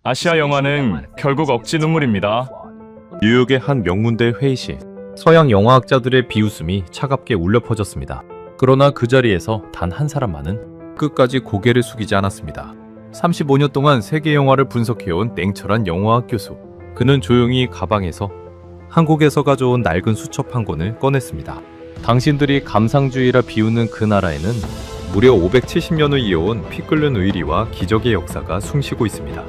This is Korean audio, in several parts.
아시아 영화는 결국 억지 눈물입니다. 뉴욕의 한 명문대 회의실. 서양 영화학자들의 비웃음이 차갑게 울려 퍼졌습니다. 그러나 그 자리에서 단 한 사람만은 끝까지 고개를 숙이지 않았습니다. 35년 동안 세계 영화를 분석해온 냉철한 영화학 교수. 그는 조용히 가방에서 한국에서 가져온 낡은 수첩 한 권을 꺼냈습니다. 당신들이 감상주의라 비웃는 그 나라에는 무려 570년을 이어온 피 끓는 의리와 기적의 역사가 숨쉬고 있습니다.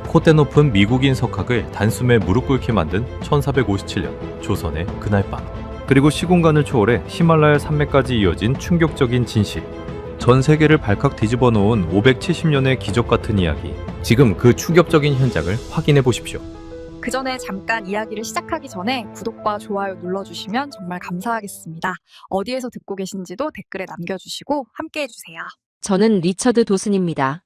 콧대 높은 미국인 석학을 단숨에 무릎 꿇게 만든 1457년 조선의 그날 밤. 그리고 시공간을 초월해 히말라야 산맥까지 이어진 충격적인 진실. 전 세계를 발칵 뒤집어 놓은 570년의 기적 같은 이야기. 지금 그 충격적인 현장을 확인해 보십시오. 그 전에 잠깐 이야기를 시작하기 전에 구독과 좋아요 눌러주시면 정말 감사하겠습니다. 어디에서 듣고 계신지도 댓글에 남겨주시고 함께 해주세요. 저는 리처드 도슨입니다.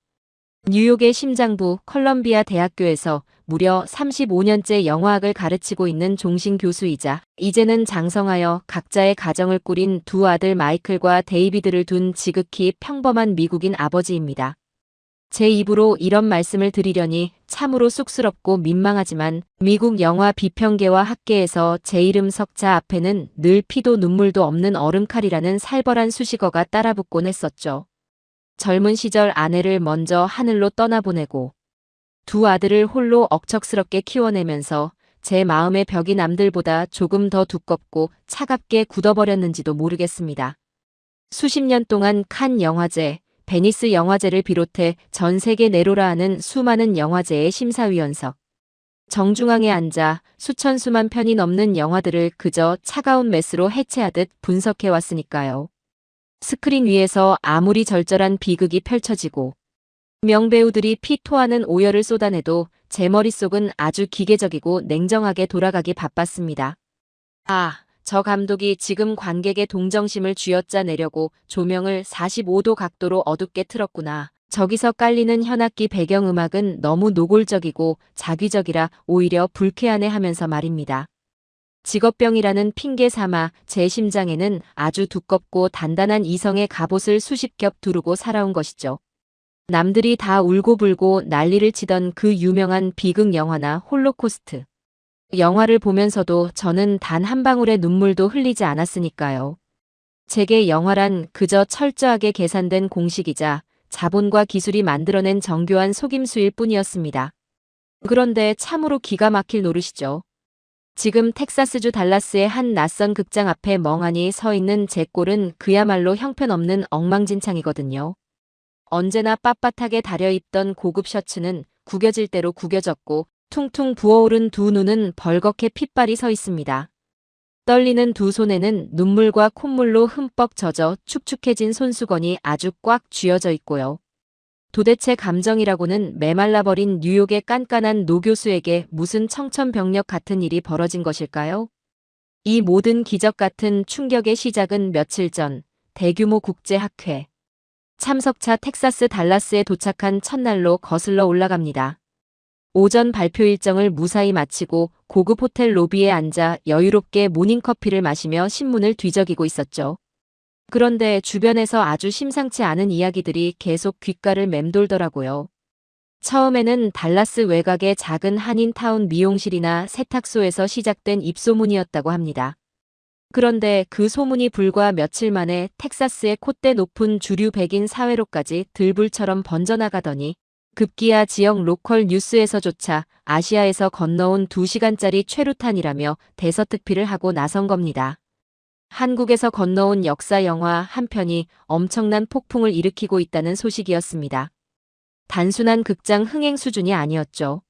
뉴욕의 심장부 컬럼비아 대학교에서 무려 35년째 영화학을 가르치고 있는 종신 교수이자 이제는 장성하여 각자의 가정을 꾸린 두 아들 마이클과 데이비드를 둔 지극히 평범한 미국인 아버지입니다. 제 입으로 이런 말씀을 드리려니 참으로 쑥스럽고 민망하지만 미국 영화 비평계와 학계에서 제 이름 석자 앞에는 늘 피도 눈물도 없는 얼음칼이라는 살벌한 수식어가 따라붙곤 했었죠. 젊은 시절 아내를 먼저 하늘로 떠나보내고 두 아들을 홀로 억척스럽게 키워내면서 제 마음의 벽이 남들보다 조금 더 두껍고 차갑게 굳어버렸는지도 모르겠습니다. 수십 년 동안 칸 영화제, 베니스 영화제를 비롯해 전 세계 내로라 하는 수많은 영화제의 심사위원석. 정중앙에 앉아 수천 수만 편이 넘는 영화들을 그저 차가운 메스로 해체하듯 분석해왔으니까요. 스크린 위에서 아무리 절절한 비극이 펼쳐지고 명배우들이 피 토하는 오열을 쏟아내도 제 머릿속은 아주 기계적이고 냉정하게 돌아가기 바빴습니다. 아, 저 감독이 지금 관객의 동정심을 쥐어짜내려고 조명을 45도 각도로 어둡게 틀었구나. 저기서 깔리는 현악기 배경음악은 너무 노골적이고 자기적이라 오히려 불쾌하네 하면서 말입니다. 직업병이라는 핑계 삼아 제 심장에는 아주 두껍고 단단한 이성의 갑옷을 수십 겹 두르고 살아온 것이죠. 남들이 다 울고불고 난리를 치던 그 유명한 비극 영화나 홀로코스트. 영화를 보면서도 저는 단 한 방울의 눈물도 흘리지 않았으니까요. 제게 영화란 그저 철저하게 계산된 공식이자 자본과 기술이 만들어낸 정교한 속임수일 뿐이었습니다. 그런데 참으로 기가 막힐 노릇이죠. 지금 텍사스주 달라스의 한 낯선 극장 앞에 멍하니 서 있는 제 꼴은 그야말로 형편없는 엉망진창이거든요. 언제나 빳빳하게 다려입던 고급 셔츠는 구겨질 대로 구겨졌고 퉁퉁 부어오른 두 눈은 벌겋게 핏발이 서 있습니다. 떨리는 두 손에는 눈물과 콧물로 흠뻑 젖어 축축해진 손수건이 아주 꽉 쥐어져 있고요. 도대체 감정이라고는 메말라버린 뉴욕의 깐깐한 노 교수에게 무슨 청천벽력 같은 일이 벌어진 것일까요? 이 모든 기적 같은 충격의 시작은 며칠 전 대규모 국제학회 참석차 텍사스 달라스에 도착한 첫날로 거슬러 올라갑니다. 오전 발표 일정을 무사히 마치고 고급 호텔 로비에 앉아 여유롭게 모닝커피를 마시며 신문을 뒤적이고 있었죠. 그런데 주변에서 아주 심상치 않은 이야기들이 계속 귓가를 맴돌더라고요. 처음에는 달라스 외곽의 작은 한인타운 미용실이나 세탁소에서 시작된 입소문이었다고 합니다. 그런데 그 소문이 불과 며칠 만에 텍사스의 콧대 높은 주류 백인 사회로까지 들불처럼 번져나가더니 급기야 지역 로컬 뉴스에서조차 아시아에서 건너온 2시간짜리 최루탄이라며 대서특필을 하고 나선 겁니다. 한국에서 건너온 역사 영화 한 편이 엄청난 폭풍을 일으키고 있다는 소식이었습니다. 단순한 극장 흥행 수준이 아니었죠.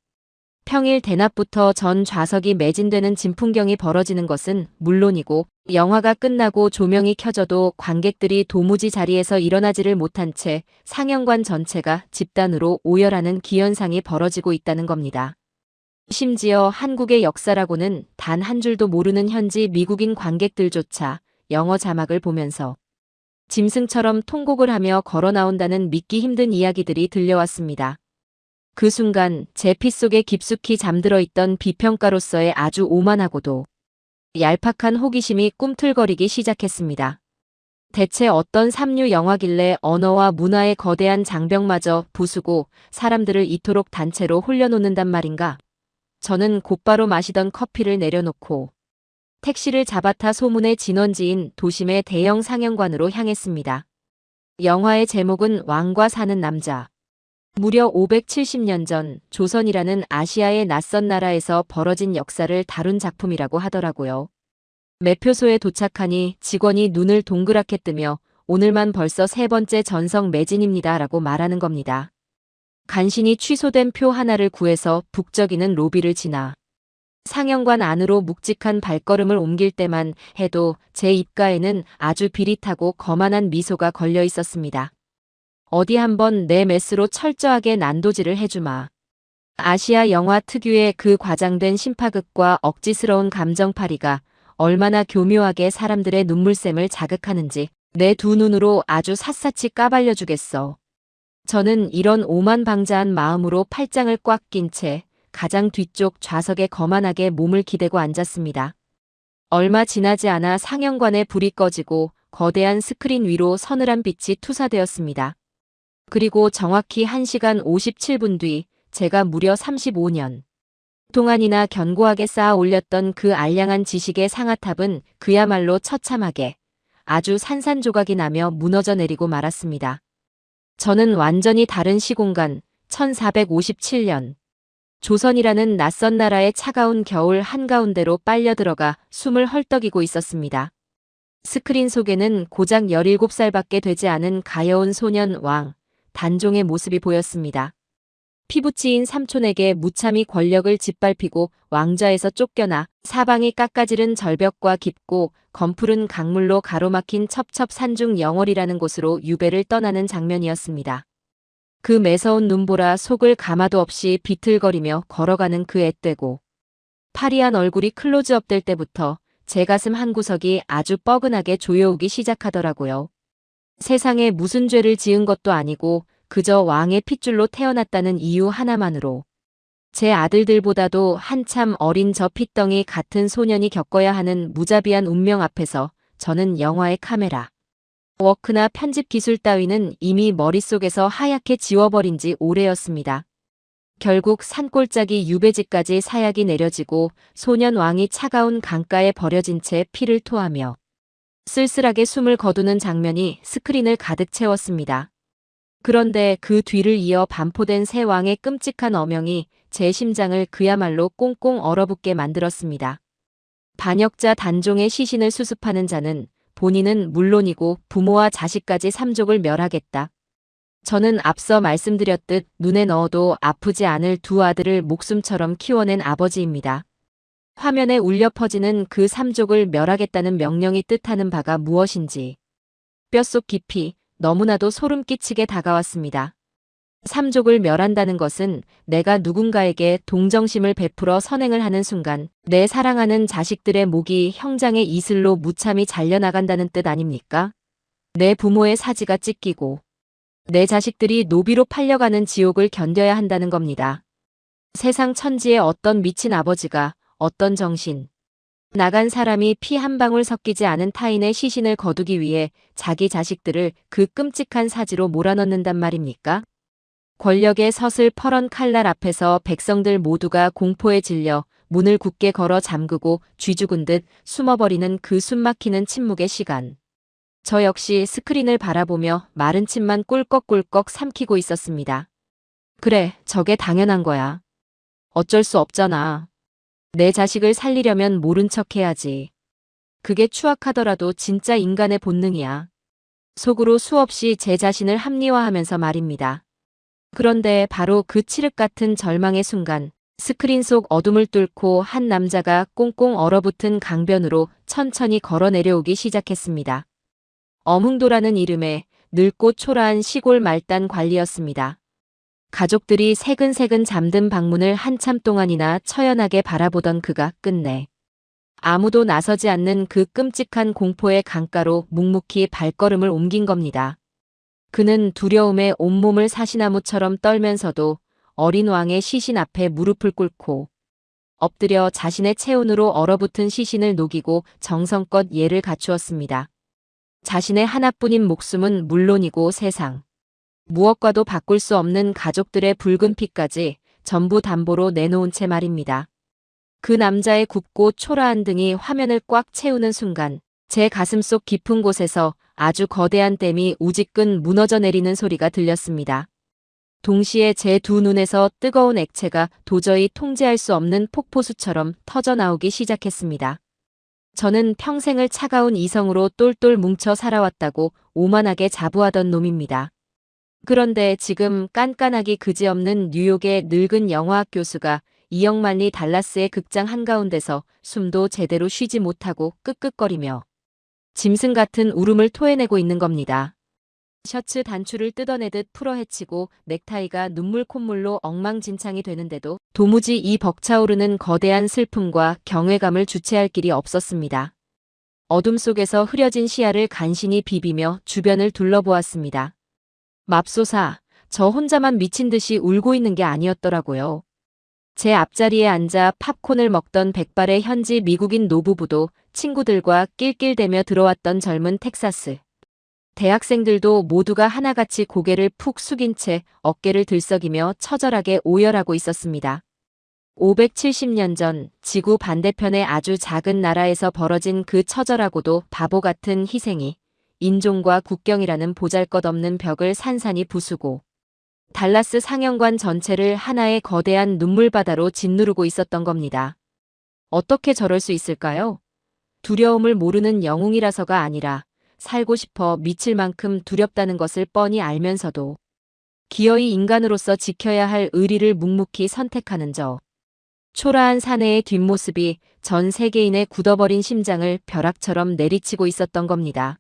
평일 대낮부터 전 좌석이 매진되는 진풍경이 벌어지는 것은 물론이고 영화가 끝나고 조명이 켜져도 관객들이 도무지 자리에서 일어나지를 못한 채 상영관 전체가 집단으로 오열하는 기현상이 벌어지고 있다는 겁니다. 심지어 한국의 역사라고는 단 한 줄도 모르는 현지 미국인 관객들조차 영어 자막을 보면서 짐승처럼 통곡을 하며 걸어 나온다는 믿기 힘든 이야기들이 들려왔습니다. 그 순간 제 피 속에 깊숙이 잠들어 있던 비평가로서의 아주 오만하고도 얄팍한 호기심이 꿈틀거리기 시작했습니다. 대체 어떤 삼류 영화길래 언어와 문화의 거대한 장벽마저 부수고 사람들을 이토록 단체로 홀려놓는단 말인가? 저는 곧바로 마시던 커피를 내려놓고 택시를 잡아타 소문의 진원지인 도심의 대형 상영관으로 향했습니다. 영화의 제목은 왕과 사는 남자. 무려 570년 전 조선이라는 아시아의 낯선 나라에서 벌어진 역사를 다룬 작품이라고 하더라고요. 매표소에 도착하니 직원이 눈을 동그랗게 뜨며 오늘만 벌써 3번째 전석 매진입니다 라고 말하는 겁니다. 간신히 취소된 표 하나를 구해서 북적이는 로비를 지나 상영관 안으로 묵직한 발걸음을 옮길 때만 해도 제 입가에는 아주 비릿하고 거만한 미소가 걸려 있었습니다. 어디 한번 내 메스로 철저하게 난도질을 해주마. 아시아 영화 특유의 그 과장된 심파극과 억지스러운 감정파리가 얼마나 교묘하게 사람들의 눈물샘을 자극하는지 내 두 눈으로 아주 샅샅이 까발려주겠어. 저는 이런 오만방자한 마음으로 팔짱을 꽉 낀 채 가장 뒤쪽 좌석에 거만하게 몸을 기대고 앉았습니다. 얼마 지나지 않아 상영관의 불이 꺼지고 거대한 스크린 위로 서늘한 빛이 투사되었습니다. 그리고 정확히 1시간 57분 뒤 제가 무려 35년 동안이나 견고하게 쌓아 올렸던 그 알량한 지식의 상아탑은 그야말로 처참하게 아주 산산조각이 나며 무너져 내리고 말았습니다. 저는 완전히 다른 시공간 1457년 조선이라는 낯선 나라의 차가운 겨울 한가운데로 빨려 들어가 숨을 헐떡이고 있었습니다. 스크린 속에는 고작 17살밖에 되지 않은 가여운 소년 왕 단종의 모습이 보였습니다. 피부치인 삼촌에게 무참히 권력을 짓밟히고 왕좌에서 쫓겨나 사방이 깎아지른 절벽과 깊고 검푸른 강물로 가로막힌 첩첩산중 영월이라는 곳으로 유배를 떠나는 장면이었습니다. 그 매서운 눈보라 속을 가마도 없이 비틀거리며 걸어가는 그 앳되고 파리한 얼굴이 클로즈업 될 때부터 제 가슴 한구석이 아주 뻐근하게 조여오기 시작하더라고요. 세상에 무슨 죄를 지은 것도 아니고 그저 왕의 핏줄로 태어났다는 이유 하나만으로 제 아들들보다도 한참 어린 저 핏덩이 같은 소년이 겪어야 하는 무자비한 운명 앞에서 저는 영화의 카메라 워크나 편집 기술 따위는 이미 머릿속에서 하얗게 지워버린 지 오래였습니다. 결국 산골짜기 유배지까지 사약이 내려지고 소년 왕이 차가운 강가에 버려진 채 피를 토하며 쓸쓸하게 숨을 거두는 장면이 스크린을 가득 채웠습니다. 그런데 그 뒤를 이어 반포된 새 왕의 끔찍한 어명이 제 심장을 그야말로 꽁꽁 얼어붙게 만들었습니다. 반역자 단종의 시신을 수습하는 자는 본인은 물론이고 부모와 자식까지 삼족을 멸하겠다. 저는 앞서 말씀드렸듯 눈에 넣어도 아프지 않을 두 아들을 목숨처럼 키워낸 아버지입니다. 화면에 울려 퍼지는 그 삼족을 멸하겠다는 명령이 뜻하는 바가 무엇인지 뼛속 깊이 너무나도 소름 끼치게 다가왔습니다. 삼족을 멸한다는 것은 내가 누군가에게 동정심을 베풀어 선행을 하는 순간 내 사랑하는 자식들의 목이 형장의 이슬로 무참히 잘려나간다는 뜻 아닙니까? 내 부모의 사지가 찢기고 내 자식들이 노비로 팔려가는 지옥을 견뎌야 한다는 겁니다. 세상 천지의 어떤 미친 아버지가 어떤 정신 나간 사람이 피 한 방울 섞이지 않은 타인의 시신을 거두기 위해 자기 자식들을 그 끔찍한 사지로 몰아넣는단 말입니까? 권력의 서슬퍼런 칼날 앞에서 백성들 모두가 공포에 질려 문을 굳게 걸어 잠그고 쥐죽은 듯 숨어버리는 그 숨막히는 침묵의 시간. 저 역시 스크린을 바라보며 마른 침만 꿀꺽꿀꺽 삼키고 있었습니다. 그래, 저게 당연한 거야. 어쩔 수 없잖아. 내 자식을 살리려면 모른 척 해야지. 그게 추악하더라도 진짜 인간의 본능이야. 속으로 수없이 제 자신을 합리화하면서 말입니다. 그런데 바로 그 칠흑 같은 절망의 순간 스크린 속 어둠을 뚫고 한 남자가 꽁꽁 얼어붙은 강변으로 천천히 걸어 내려오기 시작했습니다. 어흥도라는 이름의 늙고 초라한 시골 말단 관리였습니다. 가족들이 새근새근 잠든 방문을 한참 동안이나 처연하게 바라보던 그가 끝내 아무도 나서지 않는 그 끔찍한 공포의 강가로 묵묵히 발걸음을 옮긴 겁니다. 그는 두려움에 온몸을 사시나무처럼 떨면서도 어린 왕의 시신 앞에 무릎을 꿇고 엎드려 자신의 체온으로 얼어붙은 시신을 녹이고 정성껏 예를 갖추었습니다. 자신의 하나뿐인 목숨은 물론이고 세상 무엇과도 바꿀 수 없는 가족들의 붉은 피까지 전부 담보로 내놓은 채 말입니다. 그 남자의 굽고 초라한 등이 화면을 꽉 채우는 순간 제 가슴속 깊은 곳에서 아주 거대한 댐이 우지끈 무너져 내리는 소리가 들렸습니다. 동시에 제 두 눈에서 뜨거운 액체가 도저히 통제할 수 없는 폭포수처럼 터져 나오기 시작했습니다. 저는 평생을 차가운 이성으로 똘똘 뭉쳐 살아왔다고 오만하게 자부하던 놈입니다. 그런데 지금 깐깐하기 그지없는 뉴욕의 늙은 영화학 교수가 이역만리 달라스의 극장 한가운데서 숨도 제대로 쉬지 못하고 끄끄거리며 짐승 같은 울음을 토해내고 있는 겁니다. 셔츠 단추를 뜯어내듯 풀어헤치고 넥타이가 눈물 콧물로 엉망진창이 되는데도 도무지 이 벅차오르는 거대한 슬픔과 경외감을 주체할 길이 없었습니다. 어둠 속에서 흐려진 시야를 간신히 비비며 주변을 둘러보았습니다. 맙소사, 저 혼자만 미친 듯이 울고 있는 게 아니었더라고요. 제 앞자리에 앉아 팝콘을 먹던 백발의 현지 미국인 노부부도 친구들과 낄낄대며 들어왔던 젊은 텍사스 대학생들도 모두가 하나같이 고개를 푹 숙인 채 어깨를 들썩이며 처절하게 오열하고 있었습니다. 570년 전 지구 반대편의 아주 작은 나라에서 벌어진 그 처절하고도 바보 같은 희생이 인종과 국경이라는 보잘것없는 벽을 산산이 부수고 달라스 상영관 전체를 하나의 거대한 눈물바다로 짓누르고 있었던 겁니다. 어떻게 저럴 수 있을까요? 두려움을 모르는 영웅이라서가 아니라 살고 싶어 미칠 만큼 두렵다는 것을 뻔히 알면서도 기어이 인간으로서 지켜야 할 의리를 묵묵히 선택하는 저. 초라한 사내의 뒷모습이 전 세계인의 굳어버린 심장을 벼락처럼 내리치고 있었던 겁니다.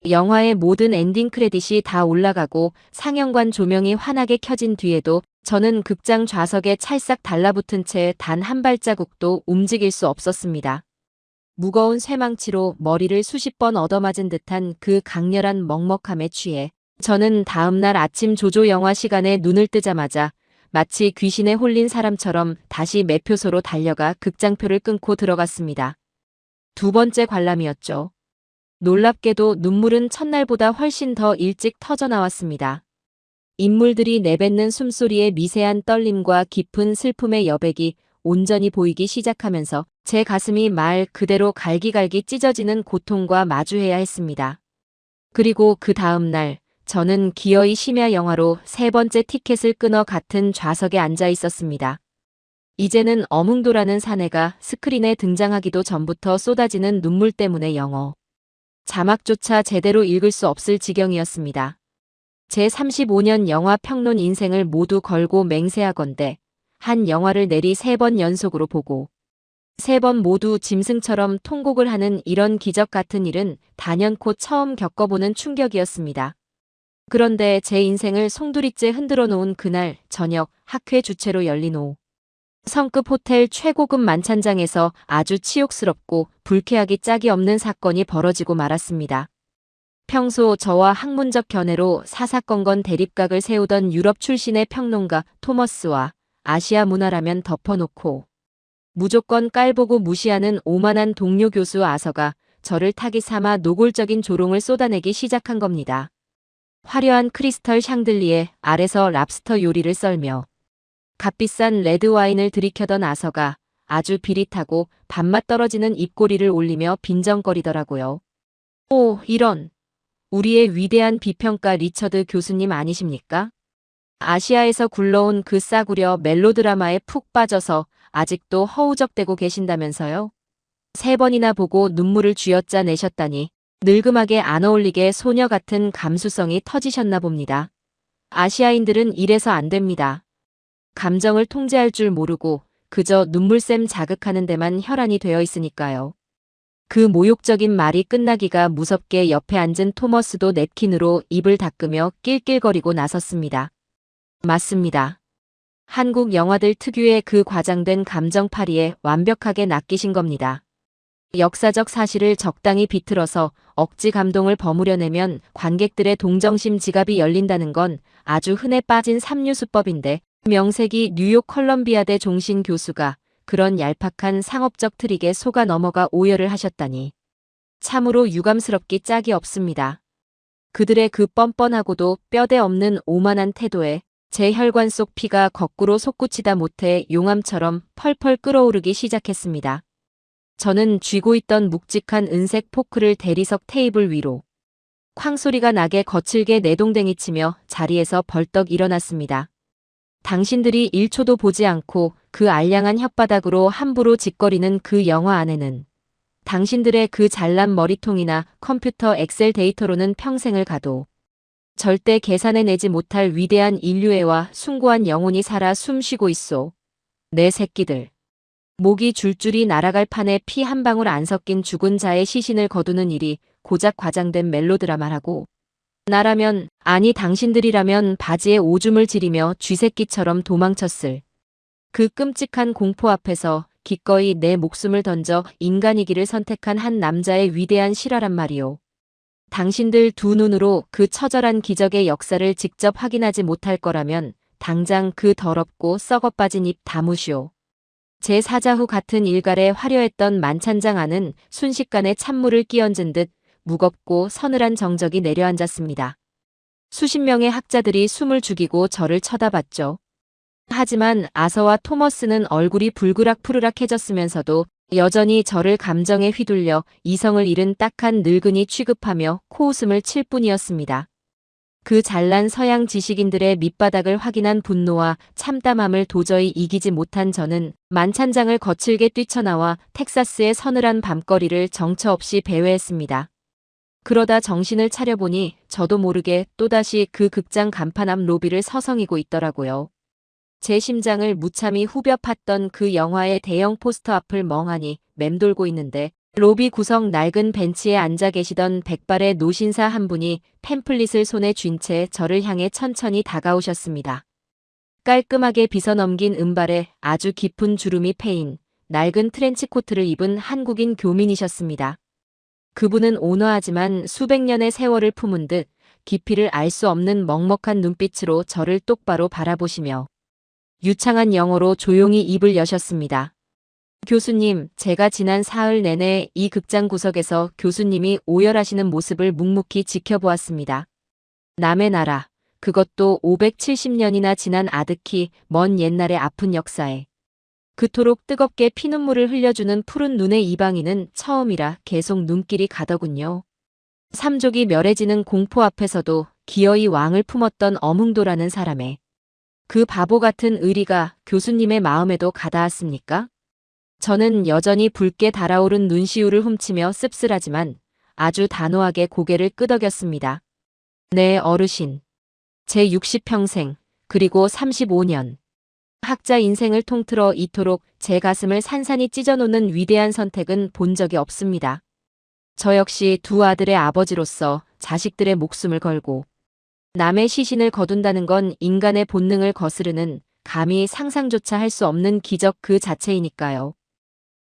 영화의 모든 엔딩 크레딧이 다 올라가고 상영관 조명이 환하게 켜진 뒤에도 저는 극장 좌석에 찰싹 달라붙은 채 단 한 발자국도 움직일 수 없었습니다. 무거운 쇠망치로 머리를 수십 번 얻어맞은 듯한 그 강렬한 먹먹함에 취해 저는 다음날 아침 조조 영화 시간에 눈을 뜨자마자 마치 귀신에 홀린 사람처럼 다시 매표소로 달려가 극장표를 끊고 들어갔습니다. 두 번째 관람이었죠. 놀랍게도 눈물은 첫날보다 훨씬 더 일찍 터져 나왔습니다. 인물들이 내뱉는 숨소리의 미세한 떨림과 깊은 슬픔의 여백이 온전히 보이기 시작하면서 제 가슴이 말 그대로 갈기갈기 찢어지는 고통과 마주해야 했습니다. 그리고 그 다음 날 저는 기어이 심야 영화로 세 번째 티켓을 끊어 같은 좌석에 앉아 있었습니다. 이제는 어뭉도라는 사내가 스크린에 등장하기도 전부터 쏟아지는 눈물 때문에 영어 자막조차 제대로 읽을 수 없을 지경이었습니다. 제 35년 영화 평론 인생을 모두 걸고 맹세하건대 한 영화를 내리 3번 연속으로 보고 3번 모두 짐승처럼 통곡을 하는 이런 기적 같은 일은 단연코 처음 겪어보는 충격이었습니다. 그런데 제 인생을 송두리째 흔들어 놓은 그날 저녁 학회 주최로 열린 성급 호텔 최고급 만찬장에서 아주 치욕스럽고 불쾌하기 짝이 없는 사건이 벌어지고 말았습니다. 평소 저와 학문적 견해로 사사건건 대립각을 세우던 유럽 출신의 평론가 토머스와 아시아 문화라면 덮어놓고 무조건 깔보고 무시하는 오만한 동료 교수 아서가 저를 타깃 삼아 노골적인 조롱을 쏟아내기 시작한 겁니다. 화려한 크리스털 샹들리에 아래서 랍스터 요리를 썰며 값비싼 레드와인을 들이켜던 아서가 아주 비릿하고 밥맛 떨어지는 입꼬리를 올리며 빈정거리더라고요. 오, 이런. 우리의 위대한 비평가 리처드 교수님 아니십니까? 아시아에서 굴러온 그 싸구려 멜로드라마에 푹 빠져서 아직도 허우적대고 계신다면서요? 3번이나 보고 눈물을 쥐어짜 내셨다니 늙음하게 안 어울리게 소녀 같은 감수성이 터지셨나 봅니다. 아시아인들은 이래서 안 됩니다. 감정을 통제할 줄 모르고 그저 눈물샘 자극하는 데만 혈안이 되어 있으니까요. 그 모욕적인 말이 끝나기가 무섭게 옆에 앉은 토머스도 냅킨으로 입을 닦으며 낄낄거리고 나섰습니다. 맞습니다. 한국 영화들 특유의 그 과장된 감정파리에 완벽하게 낚이신 겁니다. 역사적 사실을 적당히 비틀어서 억지 감동을 버무려내면 관객들의 동정심 지갑이 열린다는 건 아주 흔해 빠진 삼류수법인데 명색이 뉴욕 컬럼비아대 종신 교수가 그런 얄팍한 상업적 트릭에 속아 넘어가 오열을 하셨다니. 참으로 유감스럽기 짝이 없습니다. 그들의 그 뻔뻔하고도 뼈대 없는 오만한 태도에 제 혈관 속 피가 거꾸로 솟구치다 못해 용암처럼 펄펄 끓어오르기 시작했습니다. 저는 쥐고 있던 묵직한 은색 포크를 대리석 테이블 위로 쾅 소리가 나게 거칠게 내동댕이 치며 자리에서 벌떡 일어났습니다. 당신들이 1초도 보지 않고 그 알량한 혓바닥으로 함부로 짓거리는 그 영화 안에는 당신들의 그 잘난 머리통이나 컴퓨터 엑셀 데이터로는 평생을 가도 절대 계산해내지 못할 위대한 인류애와 숭고한 영혼이 살아 숨쉬고 있소. 내 새끼들. 목이 줄줄이 날아갈 판에 피 한 방울 안 섞인 죽은 자의 시신을 거두는 일이 고작 과장된 멜로드라마라고. 나라면, 아니 당신들이라면 바지에 오줌을 지리며 쥐새끼처럼 도망쳤을. 그 끔찍한 공포 앞에서 기꺼이 내 목숨을 던져 인간이기를 선택한 한 남자의 위대한 실화란 말이오. 당신들 두 눈으로 그 처절한 기적의 역사를 직접 확인하지 못할 거라면 당장 그 더럽고 썩어빠진 입 다무시오. 제 사자후 같은 일갈에 화려했던 만찬장 안은 순식간에 찬물을 끼얹은 듯 무겁고 서늘한 정적이 내려앉았습니다. 수십 명의 학자들이 숨을 죽이고 저를 쳐다봤죠. 하지만 아서와 토머스는 얼굴이 불그락푸르락해졌으면서도 여전히 저를 감정에 휘둘려 이성을 잃은 딱한 늙은이 취급하며 코웃음을 칠 뿐이었습니다. 그 잘난 서양 지식인들의 밑바닥을 확인한 분노와 참담함을 도저히 이기지 못한 저는 만찬장을 거칠게 뛰쳐나와 텍사스의 서늘한 밤거리를 정처 없이 배회했습니다. 그러다 정신을 차려보니 저도 모르게 또다시 그 극장 간판 앞 로비를 서성이고 있더라고요. 제 심장을 무참히 후벼 팠던 그 영화의 대형 포스터 앞을 멍하니 맴돌고 있는데 로비 구석 낡은 벤치에 앉아 계시던 백발의 노신사 한 분이 팸플릿을 손에 쥔 채 저를 향해 천천히 다가오셨습니다. 깔끔하게 빗어넘긴 은발에 아주 깊은 주름이 패인 낡은 트렌치코트를 입은 한국인 교민이셨습니다. 그분은 온화하지만 수백 년의 세월을 품은 듯 깊이를 알 수 없는 먹먹한 눈빛으로 저를 똑바로 바라보시며 유창한 영어로 조용히 입을 여셨습니다. 교수님, 제가 지난 사흘 내내 이 극장 구석에서 교수님이 오열하시는 모습을 묵묵히 지켜보았습니다. 남의 나라, 그것도 570년이나 지난 아득히 먼 옛날의 아픈 역사에 그토록 뜨겁게 피눈물을 흘려주는 푸른 눈의 이방인은 처음이라 계속 눈길이 가더군요. 삼족이 멸해지는 공포 앞에서도 기어이 왕을 품었던 어뭉도라는 사람의 그 바보 같은 의리가 교수님의 마음에도 가닿았습니까? 저는 여전히 붉게 달아오른 눈시울을 훔치며 씁쓸하지만 아주 단호하게 고개를 끄덕였습니다. 네, 어르신. 제 60평생, 그리고 35년. 학자 인생을 통틀어 이토록 제 가슴을 산산이 찢어놓는 위대한 선택은 본 적이 없습니다. 저 역시 두 아들의 아버지로서 자식들의 목숨을 걸고 남의 시신을 거둔다는 건 인간의 본능을 거스르는 감히 상상조차 할 수 없는 기적 그 자체이니까요.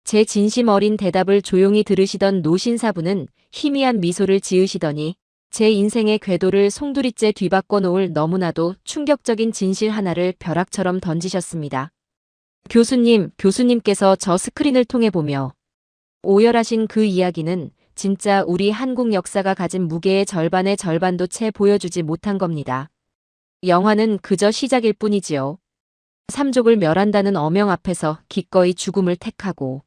제 진심 어린 대답을 조용히 들으시던 노신사분은 희미한 미소를 지으시더니 제 인생의 궤도를 송두리째 뒤바꿔 놓을 너무나도 충격적인 진실 하나를 벼락처럼 던지셨습니다. 교수님께서 저 스크린을 통해 보며 오열하신 그 이야기는 진짜 우리 한국 역사가 가진 무게의 절반의 절반도 채 보여주지 못한 겁니다. 영화는 그저 시작일 뿐이지요. 삼족을 멸한다는 어명 앞에서 기꺼이 죽음을 택하고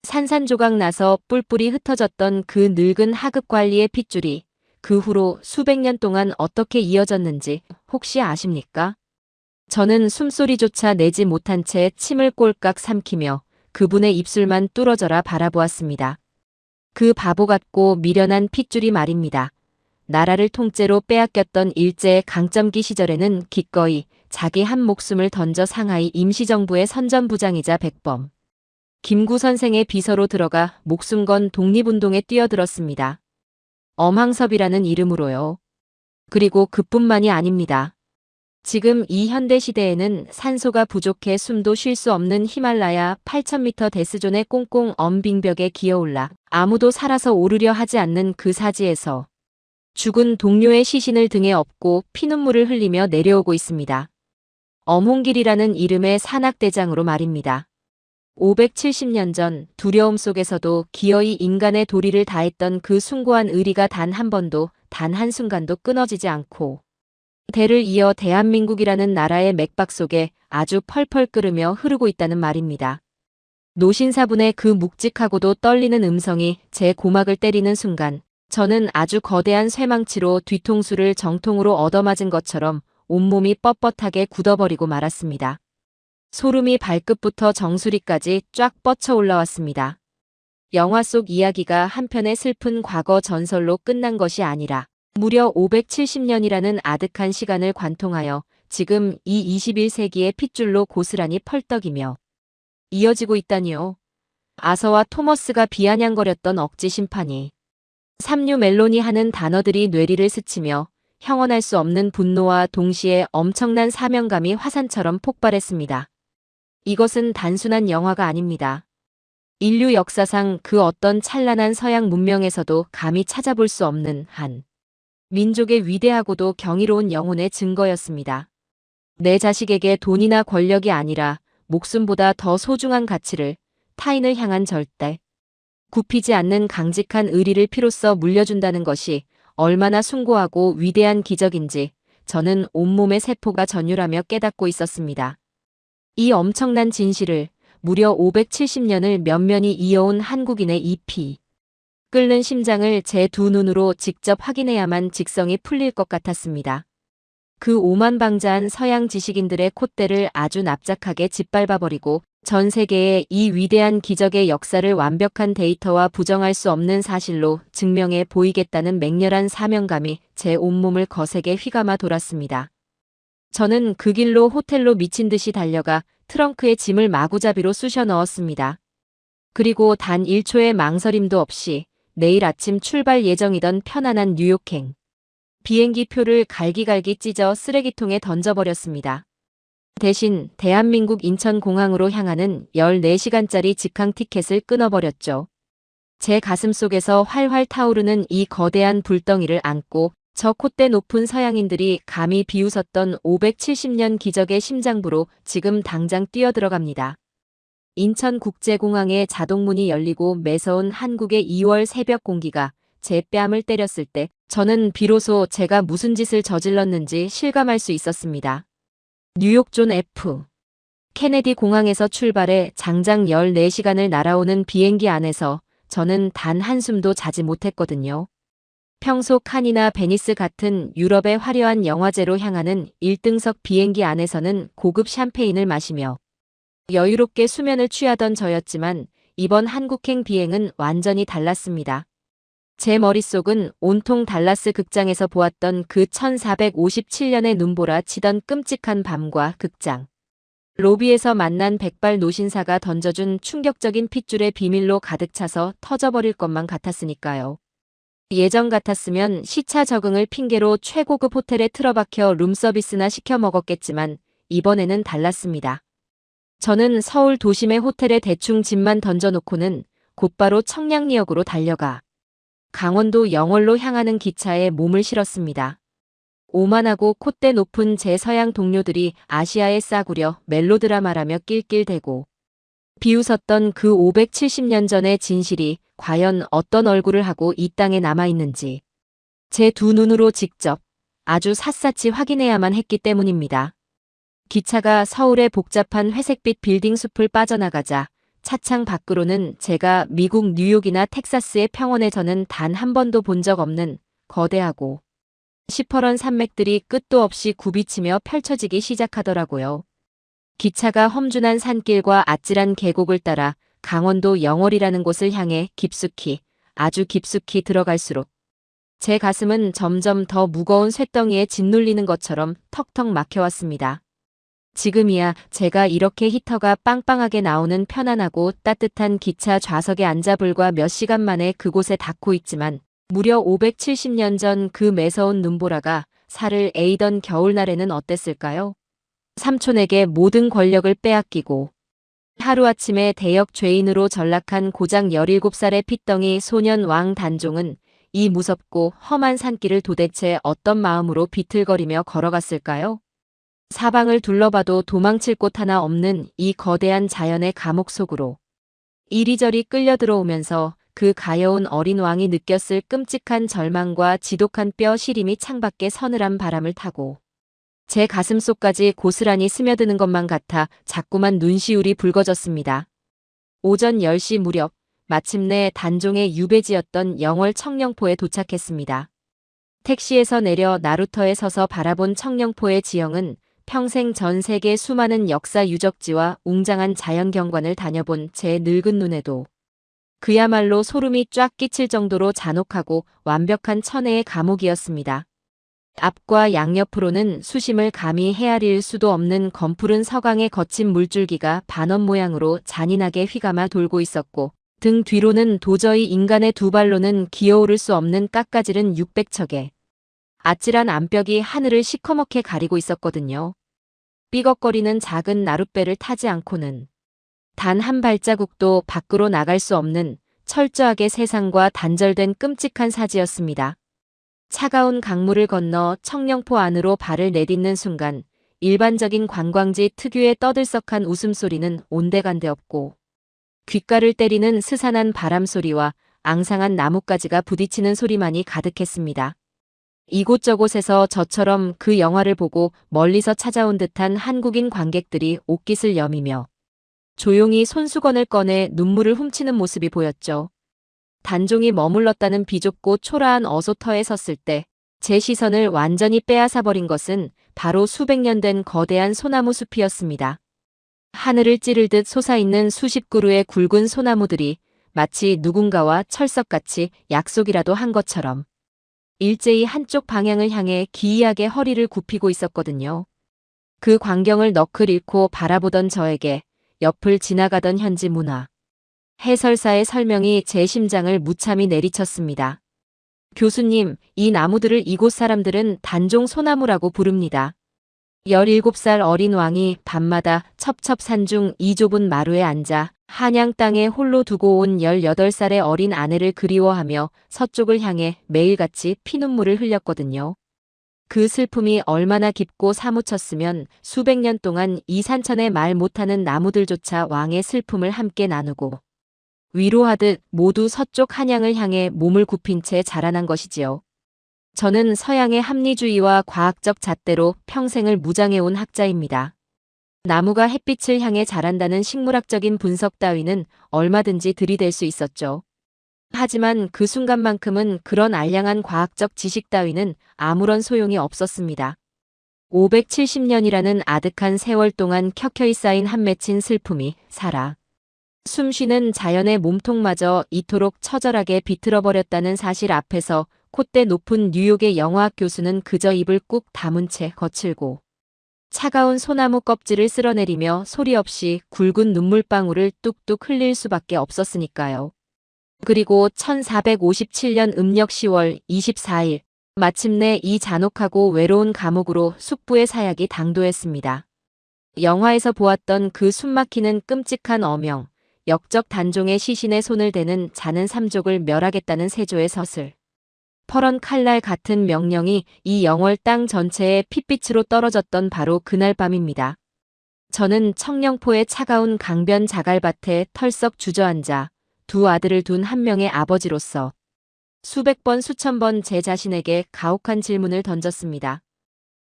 산산조각 나서 뿔뿔이 흩어졌던 그 늙은 하급 관리의 핏줄이 그 후로 수백 년 동안 어떻게 이어졌는지 혹시 아십니까? 저는 숨소리조차 내지 못한 채 침을 꼴깍 삼키며 그분의 입술만 뚫어져라 바라보았습니다. 그 바보 같고 미련한 핏줄이 말입니다. 나라를 통째로 빼앗겼던 일제의 강점기 시절에는 기꺼이 자기 한 목숨을 던져 상하이 임시정부의 선전부장이자 백범 김구 선생의 비서로 들어가 목숨 건 독립운동에 뛰어들었습니다. 엄황섭이라는 이름으로요. 그리고 그뿐만이 아닙니다. 지금 이 현대시대에는 산소가 부족해 숨도 쉴 수 없는 히말라야 8,000m 데스존의 꽁꽁 엄 빙벽에 기어올라 아무도 살아서 오르려 하지 않는 그 사지에서 죽은 동료의 시신을 등에 업고 피눈물을 흘리며 내려오고 있습니다. 엄홍길이라는 이름의 산악대장으로 말입니다. 570년 전 두려움 속에서도 기어이 인간의 도리를 다했던 그 숭고한 의리가 단 한 번도, 단 한순간도 끊어지지 않고 대를 이어 대한민국이라는 나라의 맥박 속에 아주 펄펄 끓으며 흐르고 있다는 말입니다. 노신사분의 그 묵직하고도 떨리는 음성이 제 고막을 때리는 순간 저는 아주 거대한 쇠망치로 뒤통수를 정통으로 얻어맞은 것처럼 온몸이 뻣뻣하게 굳어버리고 말았습니다. 소름이 발끝부터 정수리까지 쫙 뻗쳐 올라왔습니다. 영화 속 이야기가 한편의 슬픈 과거 전설로 끝난 것이 아니라 무려 570년이라는 아득한 시간을 관통하여 지금 이 21세기의 핏줄로 고스란히 펄떡이며 이어지고 있다니요. 아서와 토머스가 비아냥거렸던 억지 심판이 삼류 멜론이 하는 단어들이 뇌리를 스치며 형언할 수 없는 분노와 동시에 엄청난 사명감이 화산처럼 폭발했습니다. 이것은 단순한 영화가 아닙니다. 인류 역사상 그 어떤 찬란한 서양 문명에서도 감히 찾아볼 수 없는 한 민족의 위대하고도 경이로운 영혼의 증거였습니다. 내 자식에게 돈이나 권력이 아니라 목숨보다 더 소중한 가치를 타인을 향한 절대, 굽히지 않는 강직한 의리를 피로써 물려준다는 것이 얼마나 숭고하고 위대한 기적인지 저는 온몸의 세포가 전율하며 깨닫고 있었습니다. 이 엄청난 진실을 무려 570년을 면면히 이어온 한국인의 이 피 끓는 심장을 제 두 눈으로 직접 확인해야만 직성이 풀릴 것 같았습니다. 그 오만방자한 서양 지식인들의 콧대를 아주 납작하게 짓밟아버리고 전 세계의 이 위대한 기적의 역사를 완벽한 데이터와 부정할 수 없는 사실로 증명해 보이겠다는 맹렬한 사명감이 제 온몸을 거세게 휘감아 돌았습니다. 저는 그 길로 호텔로 미친 듯이 달려가 트렁크에 짐을 마구잡이로 쑤셔 넣었습니다. 그리고 단 1초의 망설임도 없이 내일 아침 출발 예정이던 편안한 뉴욕행 비행기 표를 갈기갈기 찢어 쓰레기통에 던져버렸습니다. 대신 대한민국 인천공항으로 향하는 14시간짜리 직항 티켓을 끊어버렸죠. 제 가슴 속에서 활활 타오르는 이 거대한 불덩이를 안고 저 콧대 높은 서양인들이 감히 비웃었던 570년 기적의 심장부로 지금 당장 뛰어들어갑니다. 인천국제공항의 자동문이 열리고 매서운 한국의 2월 새벽 공기가 제 뺨을 때렸을 때 저는 비로소 제가 무슨 짓을 저질렀는지 실감할 수 있었습니다. 뉴욕 존 F. 케네디 공항에서 출발해 장장 14시간을 날아오는 비행기 안에서 저는 단 한숨도 자지 못했거든요. 평소 칸이나 베니스 같은 유럽의 화려한 영화제로 향하는 1등석 비행기 안에서는 고급 샴페인을 마시며 여유롭게 수면을 취하던 저였지만 이번 한국행 비행은 완전히 달랐습니다. 제 머릿속은 온통 달라스 극장에서 보았던 그 1457년의 눈보라 치던 끔찍한 밤과 극장, 로비에서 만난 백발 노신사가 던져준 충격적인 핏줄의 비밀로 가득 차서 터져버릴 것만 같았으니까요. 예전 같았으면 시차 적응을 핑계로 최고급 호텔에 틀어박혀 룸서비스나 시켜 먹었겠지만 이번에는 달랐습니다. 저는 서울 도심의 호텔에 대충 짐만 던져놓고는 곧바로 청량리역으로 달려가 강원도 영월로 향하는 기차에 몸을 실었습니다. 오만하고 콧대 높은 제 서양 동료들이 아시아에 싸구려 멜로드라마라며 낄낄대고 비웃었던 그 570년 전의 진실이 과연 어떤 얼굴을 하고 이 땅에 남아있는지 제 두 눈으로 직접 아주 샅샅이 확인해야만 했기 때문입니다. 기차가 서울의 복잡한 회색빛 빌딩 숲을 빠져나가자 차창 밖으로는 제가 미국 뉴욕이나 텍사스의 평원에서는 단 한 번도 본 적 없는 거대하고 시퍼런 산맥들이 끝도 없이 굽이치며 펼쳐지기 시작하더라고요. 기차가 험준한 산길과 아찔한 계곡을 따라 강원도 영월이라는 곳을 향해 깊숙이, 아주 깊숙이 들어갈수록 제 가슴은 점점 더 무거운 쇳덩이에 짓눌리는 것처럼 턱턱 막혀왔습니다. 지금이야 제가 이렇게 히터가 빵빵하게 나오는 편안하고 따뜻한 기차 좌석에 앉아 불과 몇 시간 만에 그곳에 닿고 있지만 무려 570년 전 그 매서운 눈보라가 살을 에이던 겨울날에는 어땠을까요? 삼촌에게 모든 권력을 빼앗기고 하루아침에 대역 죄인으로 전락한 고작 17살의 핏덩이 소년 왕 단종은 이 무섭고 험한 산길을 도대체 어떤 마음으로 비틀거리며 걸어갔을까요? 사방을 둘러봐도 도망칠 곳 하나 없는 이 거대한 자연의 감옥 속으로 이리저리 끌려 들어오면서 그 가여운 어린 왕이 느꼈을 끔찍한 절망과 지독한 뼈 시림이 창밖에 서늘한 바람을 타고 제 가슴속까지 고스란히 스며드는 것만 같아 자꾸만 눈시울이 붉어졌습니다. 오전 10시 무렵 마침내 단종의 유배지였던 영월 청령포에 도착했습니다. 택시에서 내려 나루터에 서서 바라본 청령포의 지형은 평생 전 세계 수많은 역사 유적지와 웅장한 자연 경관을 다녀본 제 늙은 눈에도 그야말로 소름이 쫙 끼칠 정도로 잔혹하고 완벽한 천혜의 감옥이었습니다. 앞과 양옆으로는 수심을 감히 헤아릴 수도 없는 검푸른 서강의 거친 물줄기가 반원 모양으로 잔인하게 휘감아 돌고 있었고 등 뒤로는 도저히 인간의 두 발로는 기어오를 수 없는 깎아지른 600척의 아찔한 암벽이 하늘을 시커멓게 가리고 있었거든요. 삐걱거리는 작은 나룻배를 타지 않고는 단 한 발자국도 밖으로 나갈 수 없는 철저하게 세상과 단절된 끔찍한 사지였습니다. 차가운 강물을 건너 청령포 안으로 발을 내딛는 순간 일반적인 관광지 특유의 떠들썩한 웃음소리는 온데간데 없고 귓가를 때리는 스산한 바람소리와 앙상한 나뭇가지가 부딪히는 소리만이 가득했습니다. 이곳저곳에서 저처럼 그 영화를 보고 멀리서 찾아온 듯한 한국인 관객들이 옷깃을 여미며 조용히 손수건을 꺼내 눈물을 훔치는 모습이 보였죠. 단종이 머물렀다는 비좁고 초라한 어소터에 섰을 때 제 시선을 완전히 빼앗아버린 것은 바로 수백 년 된 거대한 소나무 숲이었습니다. 하늘을 찌르듯 솟아있는 수십 그루의 굵은 소나무들이 마치 누군가와 철석같이 약속이라도 한 것처럼 일제히 한쪽 방향을 향해 기이하게 허리를 굽히고 있었거든요. 그 광경을 너클 잃고 바라보던 저에게 옆을 지나가던 현지 문화 해설사의 설명이 제 심장을 무참히 내리쳤습니다. 교수님, 이 나무들을 이곳 사람들은 단종 소나무라고 부릅니다. 17살 어린 왕이 밤마다 첩첩산중 이 좁은 마루에 앉아 한양 땅에 홀로 두고 온 18살의 어린 아내를 그리워하며 서쪽을 향해 매일같이 피눈물을 흘렸거든요. 그 슬픔이 얼마나 깊고 사무쳤으면 수백 년 동안 이 산천에 말 못하는 나무들조차 왕의 슬픔을 함께 나누고 위로하듯 모두 서쪽 한양을 향해 몸을 굽힌 채 자라난 것이지요. 저는 서양의 합리주의와 과학적 잣대로 평생을 무장해온 학자입니다. 나무가 햇빛을 향해 자란다는 식물학적인 분석 따위는 얼마든지 들이댈 수 있었죠. 하지만 그 순간만큼은 그런 알량한 과학적 지식 따위는 아무런 소용이 없었습니다. 570년이라는 아득한 세월 동안 켜켜이 쌓인 한 맺힌 슬픔이 살아 숨쉬는 자연의 몸통마저 이토록 처절하게 비틀어버렸다는 사실 앞에서 콧대 높은 뉴욕의 영화학 교수는 그저 입을 꾹 다문 채 거칠고 차가운 소나무 껍질을 쓸어내리며 소리 없이 굵은 눈물방울을 뚝뚝 흘릴 수밖에 없었으니까요. 그리고 1457년 음력 10월 24일 마침내 이 잔혹하고 외로운 감옥으로 숙부의 사약이 당도했습니다. 영화에서 보았던 그 숨막히는 끔찍한 어명, 역적 단종의 시신에 손을 대는 자는 삼족을 멸하겠다는 세조의 서슬. 퍼런 칼날 같은 명령이 이 영월 땅 전체에 핏빛으로 떨어졌던 바로 그날 밤입니다. 저는 청령포의 차가운 강변 자갈밭에 털썩 주저앉아 두 아들을 둔 한 명의 아버지로서 수백 번 수천 번 제 자신에게 가혹한 질문을 던졌습니다.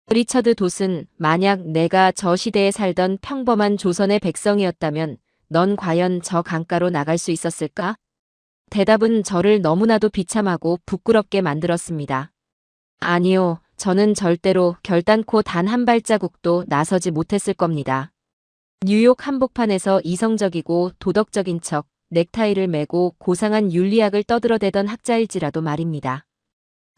리처드 돛은 만약 내가 저 시대에 살던 평범한 조선의 백성이었다면 넌 과연 저 강가로 나갈 수 있었을까? 대답은 저를 너무나도 비참하고 부끄럽게 만들었습니다. 아니요, 저는 절대로 결단코 단 한 발자국도 나서지 못했을 겁니다. 뉴욕 한복판에서 이성적이고 도덕적인 척 넥타이를 매고 고상한 윤리학을 떠들어대던 학자일지라도 말입니다.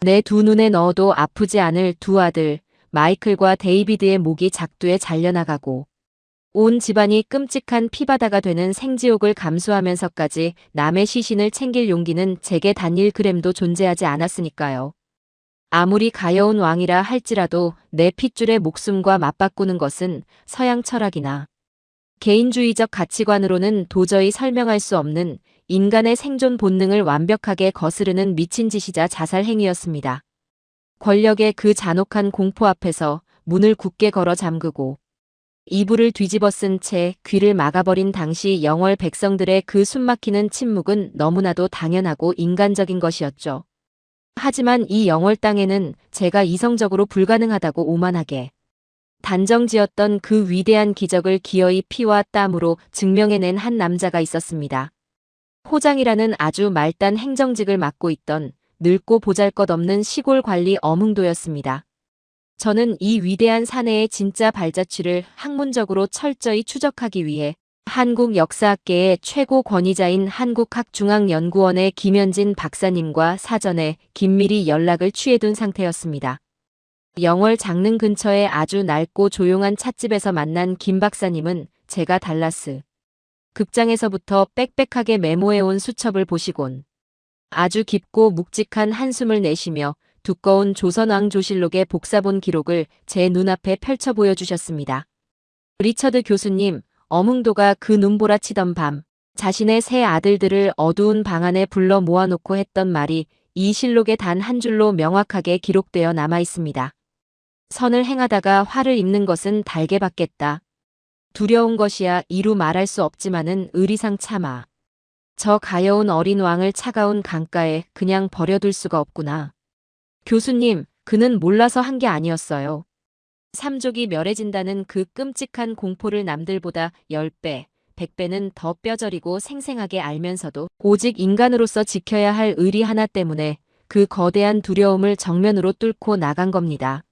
내 두 눈에 넣어도 아프지 않을 두 아들, 마이클과 데이비드의 목이 작두에 잘려나가고 온 집안이 끔찍한 피바다가 되는 생지옥을 감수하면서까지 남의 시신을 챙길 용기는 제게 단 1g도 존재하지 않았으니까요. 아무리 가여운 왕이라 할지라도 내 핏줄의 목숨과 맞바꾸는 것은 서양 철학이나 개인주의적 가치관으로는 도저히 설명할 수 없는 인간의 생존 본능을 완벽하게 거스르는 미친 짓이자 자살 행위였습니다. 권력의 그 잔혹한 공포 앞에서 문을 굳게 걸어 잠그고 이불을 뒤집어 쓴 채 귀를 막아버린 당시 영월 백성들의 그 숨막히는 침묵은 너무나도 당연하고 인간적인 것이었죠. 하지만 이 영월 땅에는 제가 이성적으로 불가능하다고 오만하게 단정지었던 그 위대한 기적을 기어이 피와 땀으로 증명해낸 한 남자가 있었습니다. 호장이라는 아주 말단 행정직을 맡고 있던 늙고 보잘것없는 시골 관리 어뭉도였습니다. 저는 이 위대한 사내의 진짜 발자취를 학문적으로 철저히 추적하기 위해 한국 역사학계의 최고 권위자인 한국학중앙연구원의 김현진 박사님과 사전에 긴밀히 연락을 취해둔 상태였습니다. 영월 장릉 근처의 아주 낡고 조용한 찻집에서 만난 김 박사님은 제가 달라스 극장에서부터 빽빽하게 메모해온 수첩을 보시곤 아주 깊고 묵직한 한숨을 내쉬며 두꺼운 조선왕조실록의 복사본 기록을 제 눈앞에 펼쳐 보여주셨습니다. 리처드 교수님, 어뭉도가 그 눈보라치던 밤 자신의 세 아들들을 어두운 방 안에 불러 모아놓고 했던 말이 이 실록에 단 한 줄로 명확하게 기록되어 남아 있습니다. 선을 행하다가 화를 입는 것은 달게 받겠다. 두려운 것이야 이루 말할 수 없지만은 의리상 참아. 저 가여운 어린 왕을 차가운 강가에 그냥 버려둘 수가 없구나. 교수님, 그는 몰라서 한 게 아니었어요. 삼족이 멸해진다는 그 끔찍한 공포를 남들보다 10배, 100배는 더 뼈저리고 생생하게 알면서도 오직 인간으로서 지켜야 할 의리 하나 때문에 그 거대한 두려움을 정면으로 뚫고 나간 겁니다.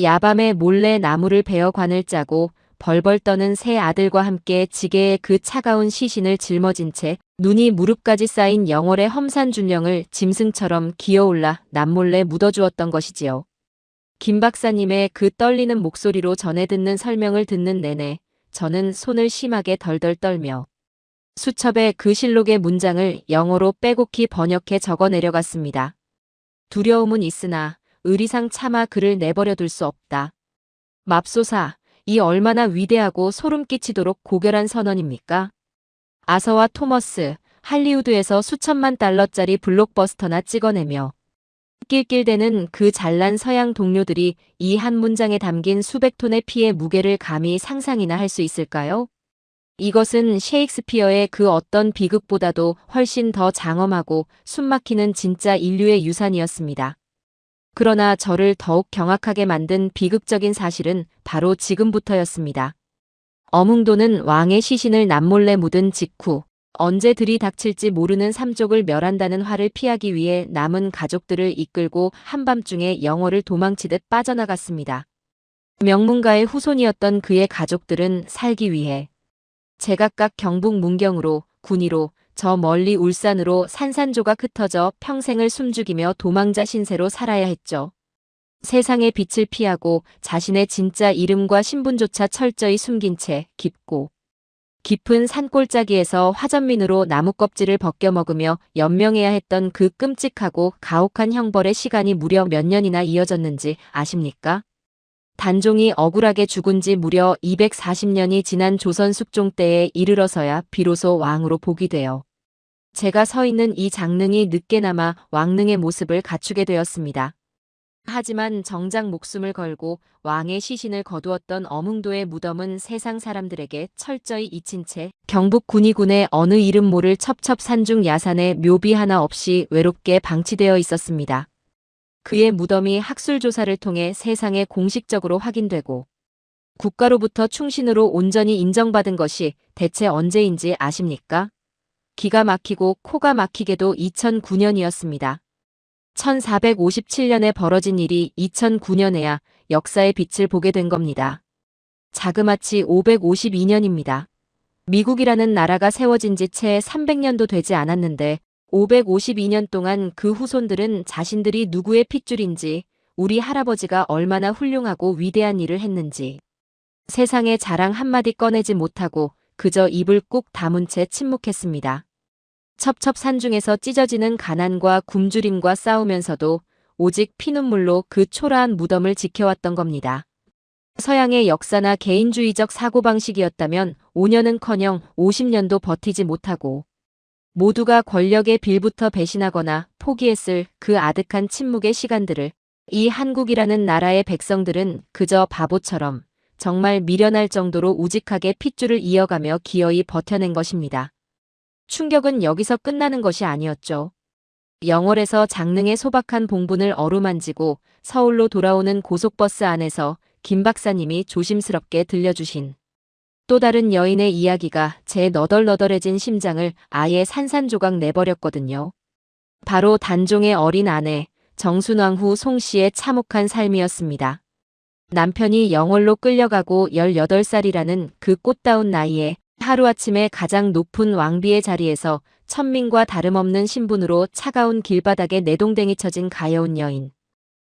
야밤에 몰래 나무를 베어 관을 짜고 벌벌 떠는 세 아들과 함께 지게에 그 차가운 시신을 짊어진 채 눈이 무릎까지 쌓인 영월의 험산 준령을 짐승처럼 기어올라 남몰래 묻어주었던 것이지요. 김 박사님의 그 떨리는 목소리로 전해 듣는 설명을 듣는 내내 저는 손을 심하게 덜덜 떨며 수첩에 그 실록의 문장을 영어로 빼곡히 번역해 적어 내려갔습니다. 두려움은 있으나 의리상 차마 그를 내버려 둘 수 없다. 맙소사, 이 얼마나 위대하고 소름 끼치도록 고결한 선언입니까? 아서와 토머스, 할리우드에서 수천만 달러짜리 블록버스터나 찍어내며 낄낄대는 그 잘난 서양 동료들이 이 한 문장에 담긴 수백 톤의 피의 무게를 감히 상상이나 할 수 있을까요? 이것은 셰익스피어의 그 어떤 비극보다도 훨씬 더 장엄하고 숨막히는 진짜 인류의 유산이었습니다. 그러나 저를 더욱 경악하게 만든 비극적인 사실은 바로 지금부터였습니다. 어뭉도는 왕의 시신을 남몰래 묻은 직후 언제 들이닥칠지 모르는 삼족을 멸한다는 화를 피하기 위해 남은 가족들을 이끌고 한밤중에 영월을 도망치듯 빠져나갔습니다. 명문가의 후손이었던 그의 가족들은 살기 위해 제각각 경북 문경으로, 군위로, 저 멀리 울산으로 산산조각 흩어져 평생을 숨죽이며 도망자 신세로 살아야 했죠. 세상의 빛을 피하고 자신의 진짜 이름과 신분조차 철저히 숨긴 채 깊은 산골짜기에서 화전민으로 나무껍질을 벗겨 먹으며 연명해야 했던 그 끔찍하고 가혹한 형벌의 시간이 무려 몇 년이나 이어졌는지 아십니까? 단종이 억울하게 죽은 지 무려 240년이 지난 조선 숙종 때에 이르러서야 비로소 왕으로 복위되어 제가 서 있는 이 장릉이 늦게나마 왕릉의 모습을 갖추게 되었습니다. 하지만 정작 목숨을 걸고 왕의 시신을 거두었던 어뭉도의 무덤은 세상 사람들에게 철저히 잊힌 채 경북 군위군의 어느 이름 모를 첩첩산중 야산에 묘비 하나 없이 외롭게 방치되어 있었습니다. 그의 무덤이 학술조사를 통해 세상에 공식적으로 확인되고 국가로부터 충신으로 온전히 인정받은 것이 대체 언제인지 아십니까? 기가 막히고 코가 막히게도 2009년이었습니다. 1457년에 벌어진 일이 2009년에야 역사의 빛을 보게 된 겁니다. 자그마치 552년입니다. 미국이라는 나라가 세워진 지 채 300년도 되지 않았는데 552년 동안 그 후손들은 자신들이 누구의 핏줄인지, 우리 할아버지가 얼마나 훌륭하고 위대한 일을 했는지 세상에 자랑 한마디 꺼내지 못하고 그저 입을 꾹 다문 채 침묵했습니다. 첩첩산중에서 찢어지는 가난과 굶주림과 싸우면서도 오직 피눈물로 그 초라한 무덤을 지켜왔던 겁니다. 서양의 역사나 개인주의적 사고방식이었다면 5년은커녕 50년도 버티지 못하고 모두가 권력의 빌부터 배신하거나 포기했을 그 아득한 침묵의 시간들을 이 한국이라는 나라의 백성들은 그저 바보처럼 정말 미련할 정도로 우직하게 핏줄을 이어가며 기어이 버텨낸 것입니다. 충격은 여기서 끝나는 것이 아니었죠. 영월에서 장릉의 소박한 봉분을 어루만지고 서울로 돌아오는 고속버스 안에서 김 박사님이 조심스럽게 들려주신 또 다른 여인의 이야기가 제 너덜너덜해진 심장을 아예 산산조각 내버렸거든요. 바로 단종의 어린 아내 정순왕후 송씨의 참혹한 삶이었습니다. 남편이 영월로 끌려가고 18살이라는 그 꽃다운 나이에 하루아침에 가장 높은 왕비의 자리에서 천민과 다름없는 신분으로 차가운 길바닥에 내동댕이 쳐진 가여운 여인.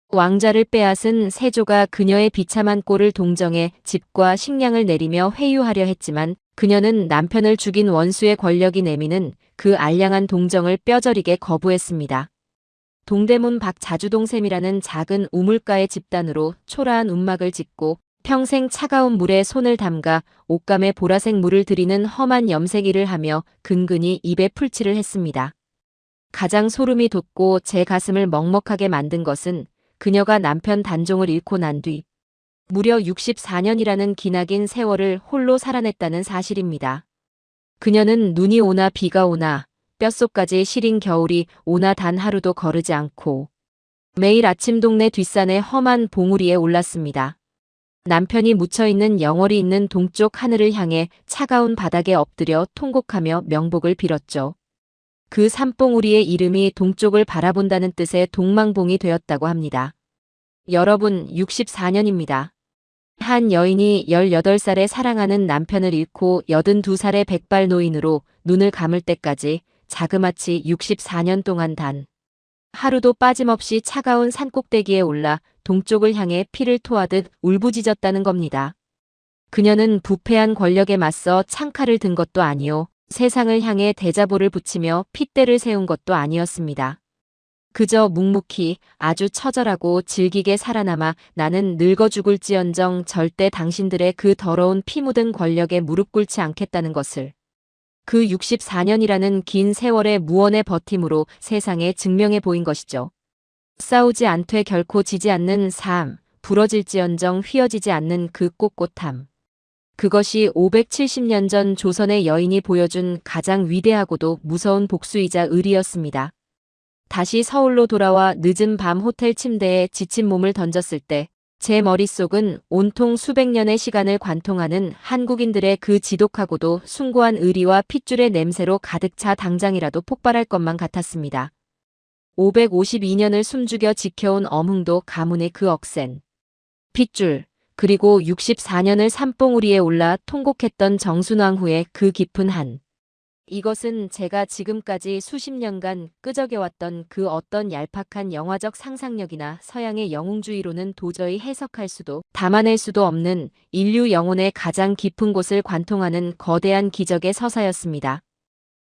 왕자를 빼앗은 세조가 그녀의 비참한 꼴을 동정해 집과 식량을 내리며 회유하려 했지만 그녀는 남편을 죽인 원수의 권력이 내미는 그 알량한 동정을 뼈저리게 거부했습니다. 동대문 박자주동샘이라는 작은 우물가의 집단으로 초라한 움막을 짓고 평생 차가운 물에 손을 담가 옷감에 보라색 물을 들이는 험한 염색일을 하며 근근히 입에 풀칠을 했습니다. 가장 소름이 돋고 제 가슴을 먹먹하게 만든 것은 그녀가 남편 단종을 잃고 난 뒤 무려 64년이라는 기나긴 세월을 홀로 살아냈다는 사실입니다. 그녀는 눈이 오나 비가 오나 뼛속까지 시린 겨울이 오나 단 하루도 거르지 않고 매일 아침 동네 뒷산의 험한 봉우리에 올랐습니다. 남편이 묻혀있는 영월이 있는 동쪽 하늘을 향해 차가운 바닥에 엎드려 통곡하며 명복을 빌었죠. 그 산봉우리의 이름이 동쪽을 바라본다는 뜻의 동망봉이 되었다고 합니다. 여러분, 64년입니다. 한 여인이 18살에 사랑하는 남편을 잃고 82살의 백발 노인으로 눈을 감을 때까지 자그마치 64년 동안 단 하루도 빠짐없이 차가운 산꼭대기에 올라 동쪽을 향해 피를 토하듯 울부짖었다는 겁니다. 그녀는 부패한 권력에 맞서 창칼을 든 것도 아니요. 세상을 향해 대자보를 붙이며 핏대를 세운 것도 아니었습니다. 그저 묵묵히 아주 처절하고 질기게 살아남아 나는 늙어 죽을지언정 절대 당신들의 그 더러운 피 묻은 권력에 무릎 꿇지 않겠다는 것을 그 64년이라는 긴 세월의 무언의 버팀으로 세상에 증명해 보인 것이죠. 싸우지 않되 결코 지지 않는 삶, 부러질지언정 휘어지지 않는 그 꼿꼿함. 그것이 570년 전 조선의 여인이 보여준 가장 위대하고도 무서운 복수이자 의리였습니다. 다시 서울로 돌아와 늦은 밤 호텔 침대에 지친 몸을 던졌을 때 제 머릿속은 온통 수백 년의 시간을 관통하는 한국인들의 그 지독하고도 숭고한 의리와 핏줄의 냄새로 가득 차 당장이라도 폭발할 것만 같았습니다. 552년을 숨죽여 지켜온 어흥도 가문의 그 억센 핏줄, 그리고 64년을 산봉우리에 올라 통곡했던 정순왕후의 그 깊은 한. 이것은 제가 지금까지 수십 년간 끄적여왔던 그 어떤 얄팍한 영화적 상상력이나 서양의 영웅주의로는 도저히 해석할 수도 담아낼 수도 없는 인류 영혼의 가장 깊은 곳을 관통하는 거대한 기적의 서사였습니다.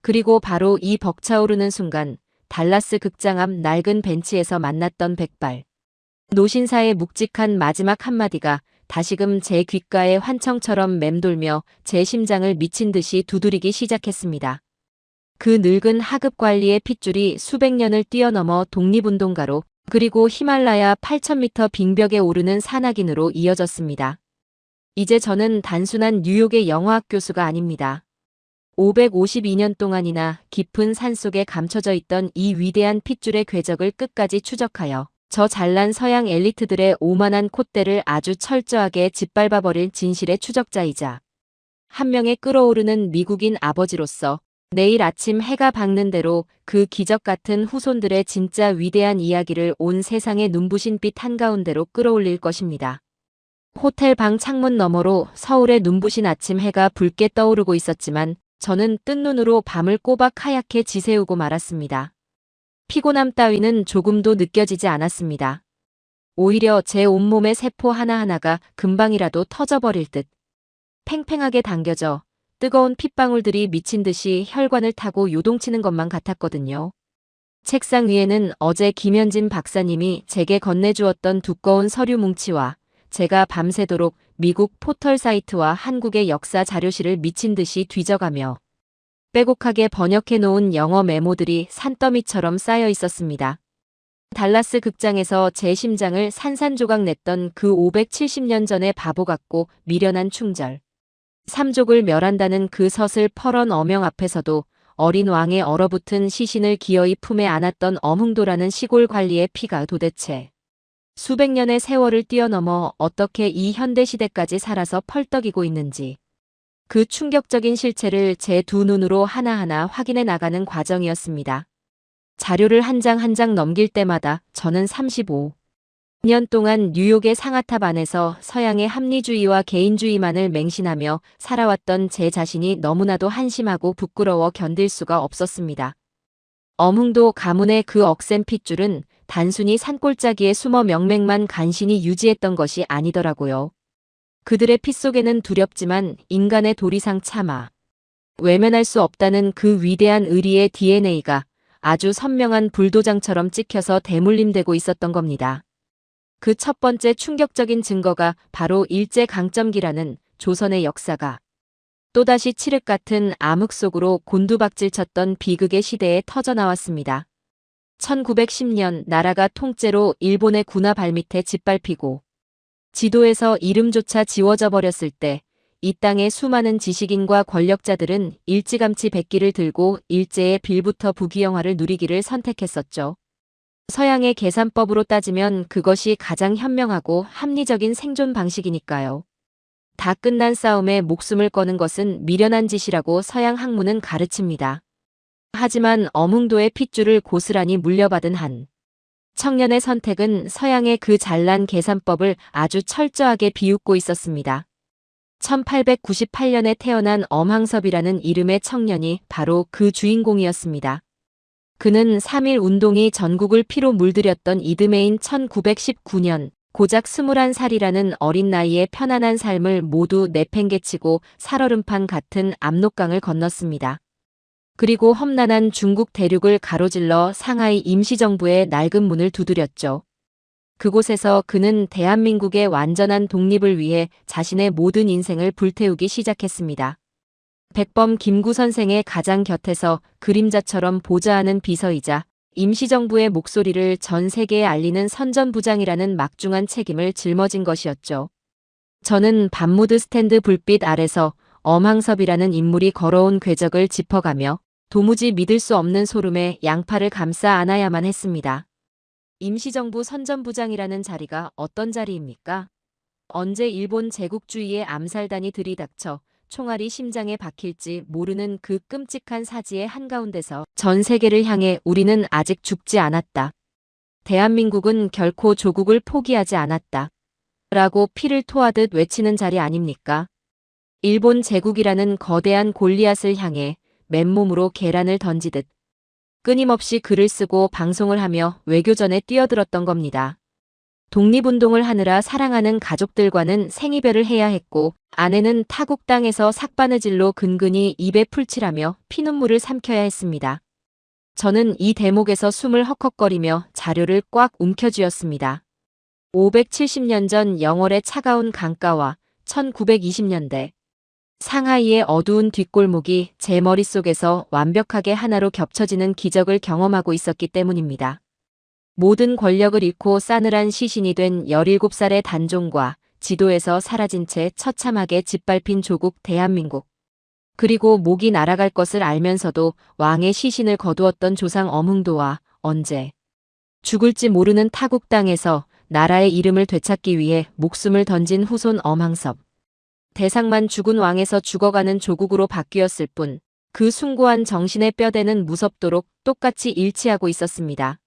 그리고 바로 이 벅차오르는 순간 달라스 극장 앞 낡은 벤치에서 만났던 백발 노신사의 묵직한 마지막 한마디가 다시금 제 귓가에 환청처럼 맴돌며 제 심장을 미친 듯이 두드리기 시작했습니다. 그 늙은 하급 관리의 핏줄이 수백 년을 뛰어넘어 독립운동가로 그리고 히말라야 8,000m 빙벽에 오르는 산악인으로 이어졌습니다. 이제 저는 단순한 뉴욕의 영화학 교수가 아닙니다. 552년 동안이나 깊은 산속에 감춰져 있던 이 위대한 핏줄의 궤적을 끝까지 추적하여 저 잘난 서양 엘리트들의 오만한 콧대를 아주 철저하게 짓밟아버릴 진실의 추적자이자 한 명의 끓어오르는 미국인 아버지로서 내일 아침 해가 밝는 대로 그 기적 같은 후손들의 진짜 위대한 이야기를 온 세상의 눈부신 빛 한가운데로 끌어올릴 것입니다. 호텔 방 창문 너머로 서울의 눈부신 아침 해가 붉게 떠오르고 있었지만 저는 뜬 눈으로 밤을 꼬박 하얗게 지새우고 말았습니다. 피곤함 따위는 조금도 느껴지지 않았습니다. 오히려 제 온몸의 세포 하나하나가 금방이라도 터져버릴 듯 팽팽하게 당겨져 뜨거운 핏방울들이 미친 듯이 혈관을 타고 요동치는 것만 같았거든요. 책상 위에는 어제 김현진 박사님이 제게 건네주었던 두꺼운 서류 뭉치와 제가 밤새도록 미국 포털 사이트와 한국의 역사 자료실을 미친 듯이 뒤져가며 빼곡하게 번역해 놓은 영어 메모들이 산더미처럼 쌓여 있었습니다. 달라스 극장에서 제 심장을 산산조각 냈던 그 570년 전의 바보 같고 미련한 충절. 삼족을 멸한다는 그 서슬 펄런 어명 앞에서도 어린 왕의 얼어붙은 시신을 기어이 품에 안았던 어흥도라는 시골 관리의 피가 도대체 수백 년의 세월을 뛰어넘어 어떻게 이 현대시대까지 살아서 펄떡이고 있는지 그 충격적인 실체를 제 두 눈으로 하나하나 확인해 나가는 과정이었습니다. 자료를 한 장 한 장 넘길 때마다 저는 35년 동안 뉴욕의 상아탑 안에서 서양의 합리주의와 개인주의만을 맹신하며 살아왔던 제 자신이 너무나도 한심하고 부끄러워 견딜 수가 없었습니다. 어흥도 가문의 그 억센 핏줄은 단순히 산골짜기에 숨어 명맥만 간신히 유지했던 것이 아니더라고요. 그들의 피 속에는 두렵지만 인간의 도리상 차마 외면할 수 없다는 그 위대한 의리의 DNA가 아주 선명한 불도장처럼 찍혀서 대물림되고 있었던 겁니다. 그 첫 번째 충격적인 증거가 바로 일제강점기라는 조선의 역사가 또다시 칠흑 같은 암흑 속으로 곤두박질 쳤던 비극의 시대에 터져나왔습니다. 1910년 나라가 통째로 일본의 군화 발밑에 짓밟히고 지도에서 이름조차 지워져 버렸을 때 이 땅의 수많은 지식인과 권력자들은 일찌감치 백기를 들고 일제의 빌부터 부귀영화를 누리기를 선택했었죠. 서양의 계산법으로 따지면 그것이 가장 현명하고 합리적인 생존 방식이니까요. 다 끝난 싸움에 목숨을 거는 것은 미련한 짓이라고 서양 학문은 가르칩니다. 하지만 어흥도의 핏줄을 고스란히 물려받은 한 청년의 선택은 서양의 그 잘난 계산법을 아주 철저하게 비웃고 있었습니다. 1898년에 태어난 엄항섭이라는 이름의 청년이 바로 그 주인공이었습니다. 그는 3.1 운동이 전국을 피로 물들였던 이듬해인 1919년 고작 21살이라는 어린 나이에 편안한 삶을 모두 내팽개치고 살얼음판 같은 압록강을 건넜습니다. 그리고 험난한 중국 대륙을 가로질러 상하이 임시정부의 낡은 문을 두드렸죠. 그곳에서 그는 대한민국의 완전한 독립을 위해 자신의 모든 인생을 불태우기 시작했습니다. 백범 김구 선생의 가장 곁에서 그림자처럼 보좌하는 비서이자 임시정부의 목소리를 전 세계에 알리는 선전부장이라는 막중한 책임을 짊어진 것이었죠. 저는 밤무드 스탠드 불빛 아래서 엄항섭이라는 인물이 걸어온 궤적을 짚어가며 도무지 믿을 수 없는 소름에 양팔을 감싸 안아야만 했습니다. 임시정부 선전부장이라는 자리가 어떤 자리입니까? 언제 일본 제국주의의 암살단이 들이닥쳐 총알이 심장에 박힐지 모르는 그 끔찍한 사지의 한가운데서 전 세계를 향해 우리는 아직 죽지 않았다. 대한민국은 결코 조국을 포기하지 않았다. 라고 피를 토하듯 외치는 자리 아닙니까? 일본 제국이라는 거대한 골리앗을 향해 맨몸으로 계란을 던지듯 끊임없이 글을 쓰고 방송을 하며 외교전에 뛰어들었던 겁니다. 독립운동을 하느라 사랑하는 가족들과는 생이별을 해야 했고 아내는 타국 땅에서 삭바느질로 근근히 입에 풀칠하며 피눈물을 삼켜야 했습니다. 저는 이 대목에서 숨을 헉헉거리며 자료를 꽉 움켜쥐었습니다. 570년 전 영월의 차가운 강가와 1920년대 상하이의 어두운 뒷골목이 제 머릿속에서 완벽하게 하나로 겹쳐지는 기적을 경험하고 있었기 때문입니다. 모든 권력을 잃고 싸늘한 시신이 된 17살의 단종과 지도에서 사라진 채 처참하게 짓밟힌 조국 대한민국. 그리고 목이 날아갈 것을 알면서도 왕의 시신을 거두었던 조상 어흥도와 언제 죽을지 모르는 타국 땅에서 나라의 이름을 되찾기 위해 목숨을 던진 후손 엄항섭. 대상만 죽은 왕에서 죽어가는 조국으로 바뀌었을 뿐 그 숭고한 정신의 뼈대는 무섭도록 똑같이 일치하고 있었습니다.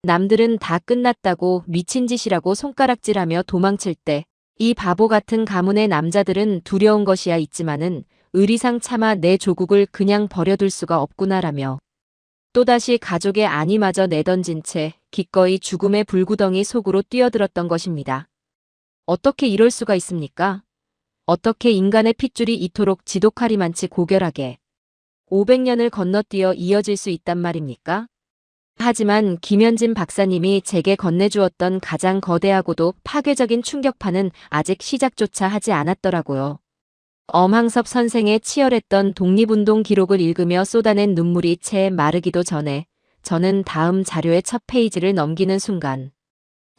남들은 다 끝났다고 미친 짓이라고 손가락질하며 도망칠 때 이 바보 같은 가문의 남자들은 두려운 것이야 있지만은 의리상 차마 내 조국을 그냥 버려둘 수가 없구나라며 또다시 가족의 안위마저 내던진 채 기꺼이 죽음의 불구덩이 속으로 뛰어들었던 것입니다. 어떻게 이럴 수가 있습니까? 어떻게 인간의 핏줄이 이토록 지독하리만치 고결하게 500년을 건너뛰어 이어질 수 있단 말입니까? 하지만 김현진 박사님이 제게 건네주었던 가장 거대하고도 파괴적인 충격파는 아직 시작조차 하지 않았더라고요. 엄항섭 선생의 치열했던 독립운동 기록을 읽으며 쏟아낸 눈물이 채 마르기도 전에 저는 다음 자료의 첫 페이지를 넘기는 순간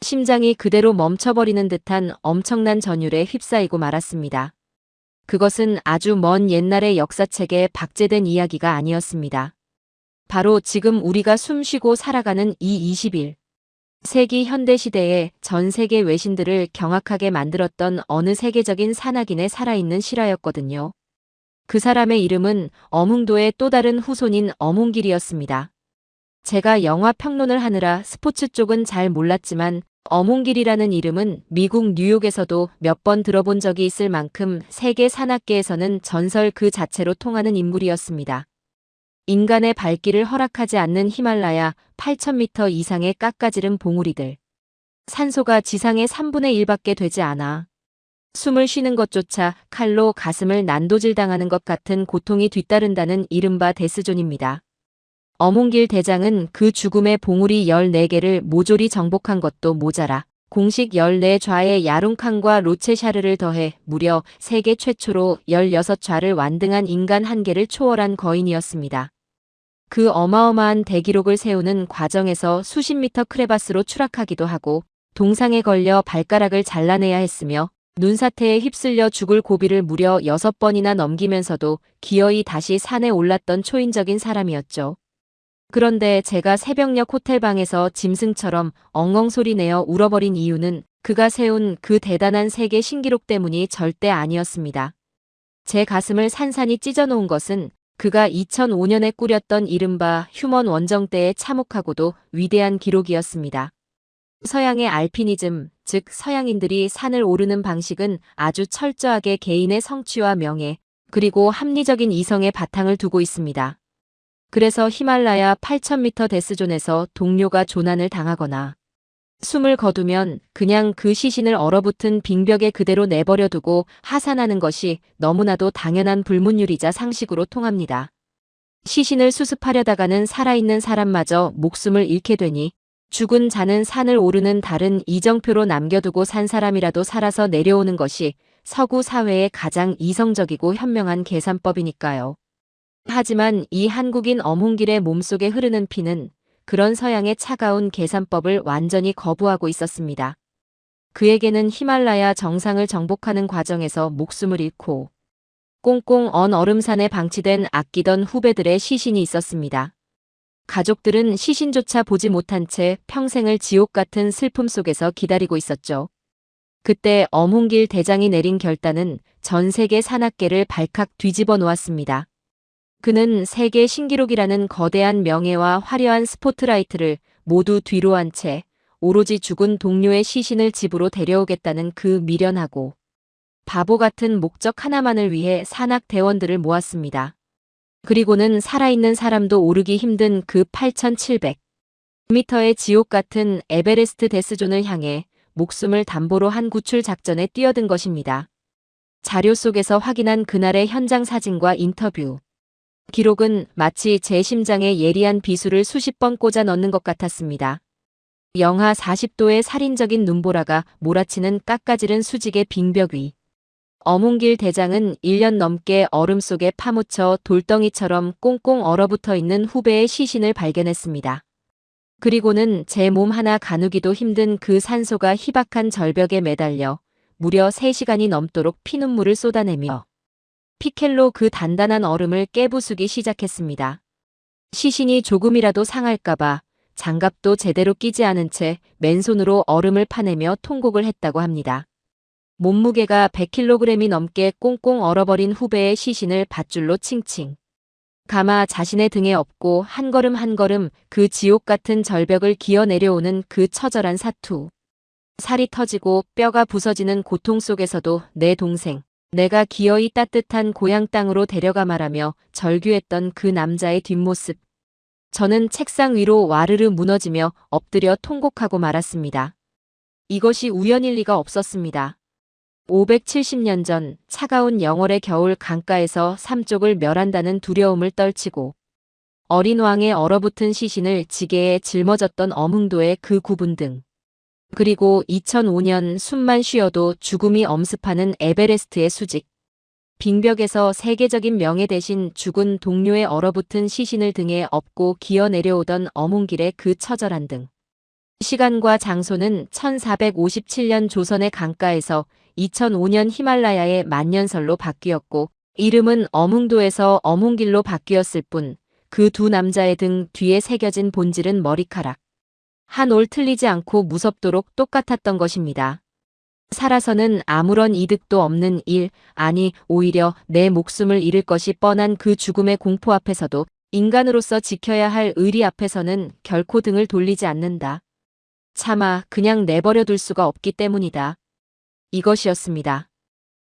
심장이 그대로 멈춰버리는 듯한 엄청난 전율에 휩싸이고 말았습니다. 그것은 아주 먼 옛날의 역사책에 박제된 이야기가 아니었습니다. 바로 지금 우리가 숨쉬고 살아가는 이 21세기 현대시대에 전 세계 외신들을 경악하게 만들었던 어느 세계적인 산악인의 살아있는 실화였거든요. 그 사람의 이름은 엄흥도의 또 다른 후손인 엄홍길이었습니다. 제가 영화 평론을 하느라 스포츠 쪽은 잘 몰랐지만 엄홍길이라는 이름은 미국 뉴욕에서도 몇 번 들어본 적이 있을 만큼 세계 산악계에서는 전설 그 자체로 통하는 인물이었습니다. 인간의 발길을 허락하지 않는 히말라야 8,000m 이상의 깎아지른 봉우리들. 산소가 지상의 3분의 1밖에 되지 않아 숨을 쉬는 것조차 칼로 가슴을 난도질당하는 것 같은 고통이 뒤따른다는 이른바 데스존입니다. 엄홍길 대장은 그 죽음의 봉우리 14개를 모조리 정복한 것도 모자라 공식 14좌의 야룬칸과 로체샤르를 더해 무려 세계 최초로 16좌를 완등한 인간 한계를 초월한 거인이었습니다. 그 어마어마한 대기록을 세우는 과정에서 수십 미터 크레바스로 추락하기도 하고 동상에 걸려 발가락을 잘라내야 했으며 눈사태에 휩쓸려 죽을 고비를 무려 6번이나 넘기면서도 기어이 다시 산에 올랐던 초인적인 사람이었죠. 그런데 제가 새벽녘 호텔방에서 짐승처럼 엉엉 소리 내어 울어버린 이유는 그가 세운 그 대단한 세계 신기록 때문이 절대 아니었습니다. 제 가슴을 산산이 찢어놓은 것은 그가 2005년에 꾸렸던 이른바 휴먼 원정대의 참혹하고도 위대한 기록이었습니다. 서양의 알피니즘, 즉 서양인들이 산을 오르는 방식은 아주 철저하게 개인의 성취와 명예, 그리고 합리적인 이성에 바탕을 두고 있습니다. 그래서 히말라야 8,000m 데스존에서 동료가 조난을 당하거나 숨을 거두면 그냥 그 시신을 얼어붙은 빙벽에 그대로 내버려두고 하산하는 것이 너무나도 당연한 불문율이자 상식으로 통합니다. 시신을 수습하려다가는 살아있는 사람마저 목숨을 잃게 되니 죽은 자는 산을 오르는 다른 이정표로 남겨두고 산 사람이라도 살아서 내려오는 것이 서구 사회의 가장 이성적이고 현명한 계산법이니까요. 하지만 이 한국인 엄홍길의 몸속에 흐르는 피는 그런 서양의 차가운 계산법을 완전히 거부하고 있었습니다. 그에게는 히말라야 정상을 정복하는 과정에서 목숨을 잃고 꽁꽁 언 얼음산에 방치된 아끼던 후배들의 시신이 있었습니다. 가족들은 시신조차 보지 못한 채 평생을 지옥 같은 슬픔 속에서 기다리고 있었죠. 그때 엄홍길 대장이 내린 결단은 전 세계 산악계를 발칵 뒤집어 놓았습니다. 그는 세계 신기록이라는 거대한 명예와 화려한 스포트라이트를 모두 뒤로 한 채 오로지 죽은 동료의 시신을 집으로 데려오겠다는 그 미련하고 바보 같은 목적 하나만을 위해 산악 대원들을 모았습니다. 그리고는 살아있는 사람도 오르기 힘든 그 8,700m의 지옥 같은 에베레스트 데스존을 향해 목숨을 담보로 한 구출 작전에 뛰어든 것입니다. 자료 속에서 확인한 그날의 현장 사진과 인터뷰 기록은 마치 제 심장에 예리한 비수를 수십 번 꽂아 넣는 것 같았습니다. 영하 40도의 살인적인 눈보라가 몰아치는 깎아지른 수직의 빙벽 위. 엄홍길 대장은 1년 넘게 얼음 속에 파묻혀 돌덩이처럼 꽁꽁 얼어붙어 있는 후배의 시신을 발견했습니다. 그리고는 제 몸 하나 가누기도 힘든 그 산소가 희박한 절벽에 매달려 무려 3시간이 넘도록 피눈물을 쏟아내며 피켈로 그 단단한 얼음을 깨부수기 시작했습니다. 시신이 조금이라도 상할까봐 장갑도 제대로 끼지 않은 채 맨손으로 얼음을 파내며 통곡을 했다고 합니다. 몸무게가 100kg이 넘게 꽁꽁 얼어버린 후배의 시신을 밧줄로 칭칭 감아 자신의 등에 업고 한 걸음 한 걸음 그 지옥 같은 절벽을 기어 내려오는 그 처절한 사투. 살이 터지고 뼈가 부서지는 고통 속에서도 내 동생, 내가 기어이 따뜻한 고향 땅으로 데려가 말하며 절규했던 그 남자의 뒷모습. 저는 책상 위로 와르르 무너지며 엎드려 통곡하고 말았습니다. 이것이 우연일 리가 없었습니다. 570년 전 차가운 영월의 겨울 강가에서 삼쪽을 멸한다는 두려움을 떨치고 어린 왕의 얼어붙은 시신을 지게에 짊어졌던 엄흥도의 그 구분 등 그리고 2005년 숨만 쉬어도 죽음이 엄습하는 에베레스트의 수직 빙벽에서 세계적인 명예 대신 죽은 동료의 얼어붙은 시신을 등에 업고 기어 내려오던 어문길의 그 처절한 등. 시간과 장소는 1457년 조선의 강가에서 2005년 히말라야의 만년설로 바뀌었고 이름은 어문도에서 어문길로 바뀌었을 뿐 그 두 남자의 등 뒤에 새겨진 본질은 머리카락. 한 올 틀리지 않고 무섭도록 똑같았던 것입니다. 살아서는 아무런 이득도 없는 일, 아니 오히려 내 목숨을 잃을 것이 뻔한 그 죽음의 공포 앞에서도 인간으로서 지켜야 할 의리 앞에서는 결코 등을 돌리지 않는다. 차마 그냥 내버려 둘 수가 없기 때문이다. 이것이었습니다.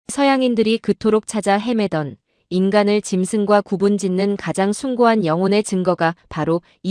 서양인들이 그토록 찾아 헤매던 인간을 짐승과 구분짓는 가장 숭고한 영혼의 증거가 바로 이